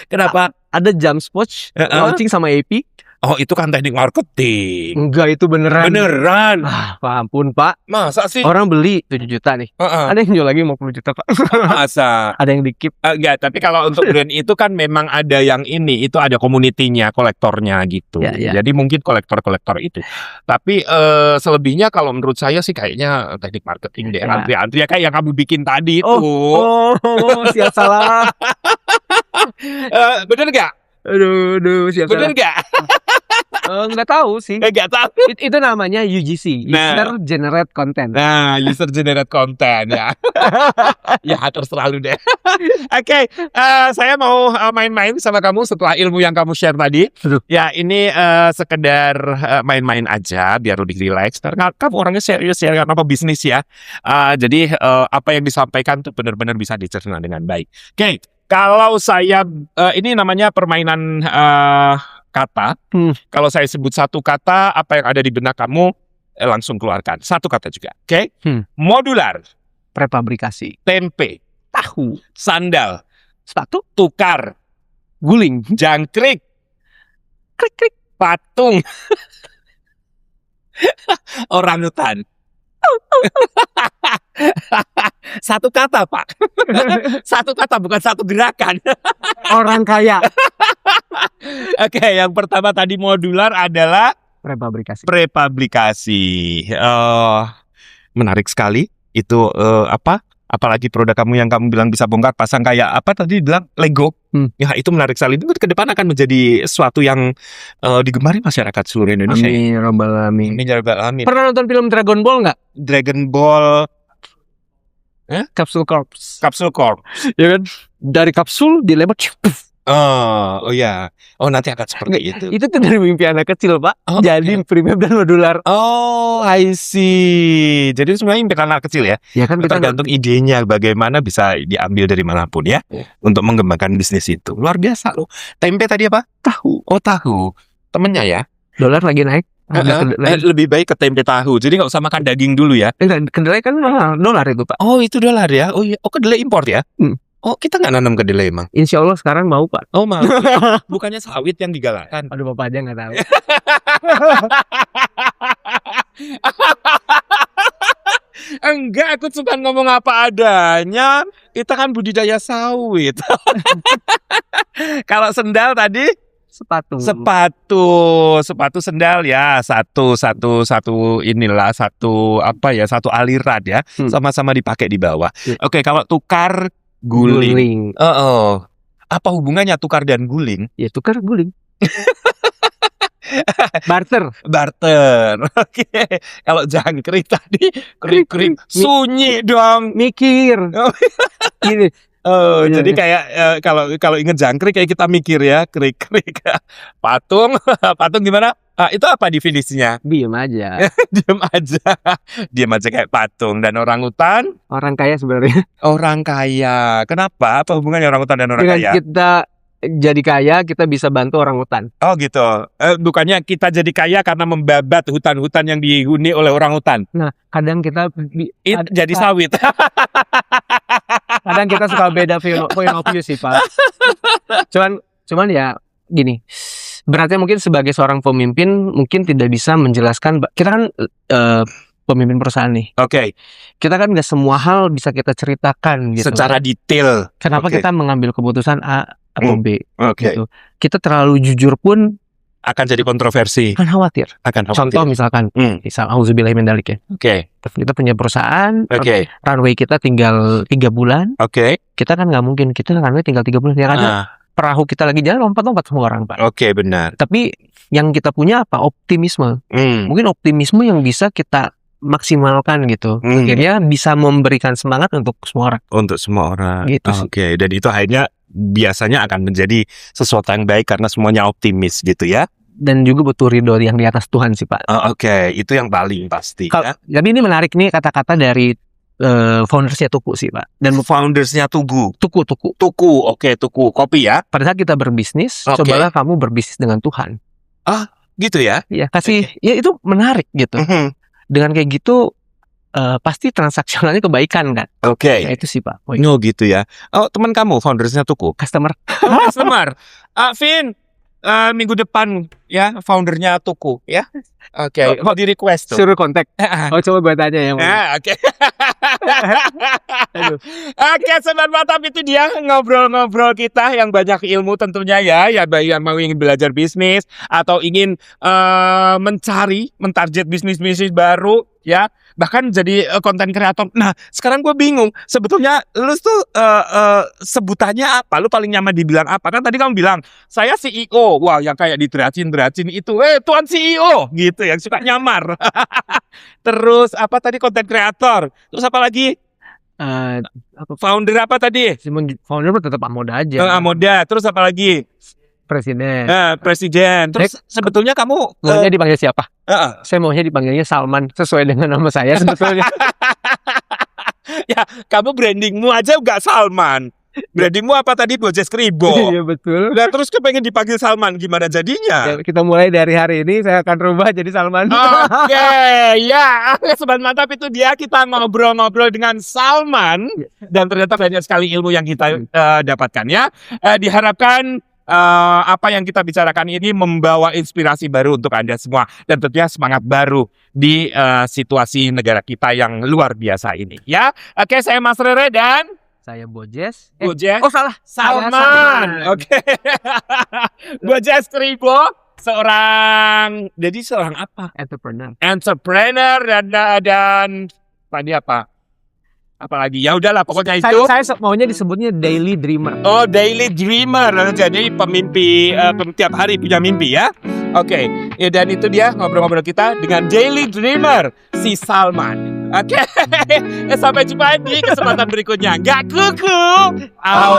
Kenapa? Ada Jamspot launching sama AP. Oh, itu kan teknik marketing. Enggak, itu beneran. Beneran. Ampun, Pak. Masa sih? Orang beli 7 juta nih. Ada yang jual lagi 50 juta, Pak. Masa? Ada yang di-keep. Enggak, tapi kalau untuk brand itu kan memang ada yang itu ada komunitinya, kolektornya gitu. Ya. Jadi mungkin kolektor itu. Tapi selebihnya kalau menurut saya sih kayaknya teknik marketing deh. Antri-antri kayak yang kamu bikin tadi itu. Siap salah. Bener nggak? Aduh, siap bener nggak? Nggak tahu sih. Nggak tahu. Itu namanya UGC, User Generate Content. Nah, User Generate Content ya. Ya terserah lu deh. Oke, saya mau main-main sama kamu setelah ilmu yang kamu share tadi. Ya ini sekedar main-main aja biar lebih relax. Karena kamu orangnya serius ya, karena bisnis ya. Jadi apa yang disampaikan tuh benar-benar bisa dicerna dengan baik. Oke. Kalau saya, ini namanya permainan kata. Kalau saya sebut satu kata, apa yang ada di benak kamu, langsung keluarkan. Satu kata juga. Oke? Modular. Prefabrikasi. Tempe. Tahu. Sandal. Sepatu. Tukar. Guling. Jangkrik. Krik-krik. Patung. Orangutan. Satu kata, Pak. Satu kata, bukan satu gerakan. Orang kaya. Oke, yang pertama tadi modular adalah prefabrikasi. Menarik sekali. Itu apalagi produk kamu yang kamu bilang bisa bongkar pasang kayak apa tadi bilang Lego. Ya itu menarik sekali. Itu ke depan akan menjadi sesuatu yang digemari masyarakat seluruh Indonesia. Amin, robbal alamin. Amin. Pernah nonton film Dragon Ball nggak? Dragon Ball. Capsule Corp. Ya kan? Dari kapsul dilempar. Oh ya. Oh nanti akan seperti itu. Itu tuh dari mimpi anak kecil, Pak. Jadi prefab dan modular. Oh, I see. Jadi sebenarnya impian anak kecil ya. Ya kan kita tergantung idenya bagaimana bisa diambil dari manapun ya. Untuk mengembangkan bisnis itu. Luar biasa loh. Tempe tadi apa? Tahu. Oh, tahu. Temennya ya. Dolar lagi naik. Lebih baik ke tempe tahu. Jadi nggak usah makan daging dulu ya. Kedelai kan mahal. Dolar itu, Pak. Oh, itu dolar ya. Oh iya. Oh, kedelai impor ya. Oh, kita nggak nanam kedelai emang? Insya Allah sekarang mau, Pak. Oh, mau. Bukannya sawit yang digalakkan? Aduh, Bapak aja nggak tahu. Enggak, aku cuma ngomong apa adanya. Kita kan budidaya sawit. Kalau sendal tadi? Sepatu sendal ya. Satu inilah satu aliran ya. Sama-sama dipakai di bawah. Oke, kalau tukar guling. Apa hubungannya tukar dan guling? Ya tukar guling. Barter. Barter. Oke. Kalau jangkrik tadi krik-krik sunyi dong. Mikir. Oh. Gini. Oh, Iya, jadi iya. kayak kalau inget jangkrik kayak kita mikir ya, krik-krik. Patung, patung gimana? Itu apa definisinya? Diem aja. Diam aja. Diam aja kayak patung. Dan orangutan? Orang kaya sebenarnya. Orang kaya. Kenapa? Apa hubungannya orangutan dan orang Dengan kaya? kita jadi kaya, kita bisa bantu orang hutan. Oh gitu. Bukannya kita jadi kaya karena membabat hutan-hutan yang dihuni oleh orangutan. Nah, kadang kita Jadi sawit. kadang kita suka beda point of view sih, Pak. Cuman ya gini. Beratnya mungkin sebagai seorang pemimpin mungkin tidak bisa menjelaskan. Kita kan pemimpin perusahaan nih. Oke. Kita kan nggak semua hal bisa kita ceritakan gitu. Secara detail. Kenapa Oke. kita mengambil keputusan A atau B Oke. gitu. Kita terlalu jujur pun Akan jadi kontroversi. kan khawatir. Akan Contoh misalkan, Hmm. misal auzubillahi min dzalik ya. Oke. Kita punya perusahaan, Oke. runway kita tinggal 3 bulan. Oke. Kita kan nggak mungkin, kita runway tinggal 3 bulan. Ya kan perahu kita lagi jalan, lompat-lompat semua orang, Pak. Oke, benar. Tapi yang kita punya apa? Optimisme. Mungkin optimisme yang bisa kita maksimalkan gitu. Akhirnya bisa memberikan semangat untuk semua orang. Untuk semua orang. Gitu sih. Oke, dan itu akhirnya biasanya akan menjadi sesuatu yang baik karena semuanya optimis gitu ya. Dan juga butuh ridho yang di atas Tuhan sih, Pak. Oke, itu yang paling pasti ya. Tapi ini menarik nih kata-kata dari foundersnya Tuku sih, Pak. Dan Foundersnya Tugu. Tuku. Oke, Tugu. Kopi ya. Pada saat kita berbisnis, Oke. cobalah kamu berbisnis dengan Tuhan. Gitu ya. Ya, ya itu menarik gitu. Dengan kayak gitu pasti transaksionalnya kebaikan kan. Oke. Ya itu sih, Pak. Oh gitu ya. Oh, teman kamu foundersnya Tugu. Customer. Customer. Vin, minggu depan ya foundernya Tuku ya. Oke, mau di request tuh. Suruh kontak. Oh, coba gue tanya ya. Oke. Aduh. Oke, Sobat Mantap, itu dia ngobrol-ngobrol kita yang banyak ilmu tentunya ya. Ya, yang mau ingin belajar bisnis atau ingin mentarget bisnis baru ya. Bahkan jadi konten kreator. Nah, sekarang gue bingung. Sebetulnya lu tuh sebutannya apa? Lu paling nyaman dibilang apa? Kan tadi kamu bilang, saya CEO. Wah, yang kayak dideracin itu. Tuan CEO gitu, yang suka nyamar. Terus apa tadi, konten kreator. Terus apa lagi? Founder apa tadi? Founder tetap Amoda aja. Amoda. Terus apa lagi? Presiden. Presiden. Terus sebetulnya kamu Maunya dipanggil siapa? uh, Saya maunya dipanggilnya Salman sesuai dengan nama saya sebetulnya. ya, kamu brandingmu aja nggak Salman. Brandingmu apa tadi? Bojes Kribo. Iya betul. Nah, terus kepengen dipanggil Salman, gimana jadinya? Ya, kita mulai dari hari ini saya akan rubah jadi Salman. Oke, ya, Sobat Mantap, itu dia, kita ngobrol-ngobrol dengan Salman dan ternyata banyak sekali ilmu yang kita dapatkan ya. Diharapkan apa yang kita bicarakan ini membawa inspirasi baru untuk Anda semua dan tentunya semangat baru di situasi negara kita yang luar biasa ini ya. Oke, saya Mas Rere dan Saya Bojes. Bojes. Oh salah. Salman. Salman. Oke. Bojes Kribo, seorang apa? Entrepreneur dan tadi apa? Apalagi ya udahlah pokoknya itu. Saya maunya disebutnya daily dreamer. Oh, daily dreamer. Jadi pemimpi tiap hari punya mimpi ya. Oke, ya, dan itu dia ngobrol-ngobrol kita dengan daily dreamer si Salman. Oke. Sampai jumpa di kesempatan berikutnya. Gak kuku. Au.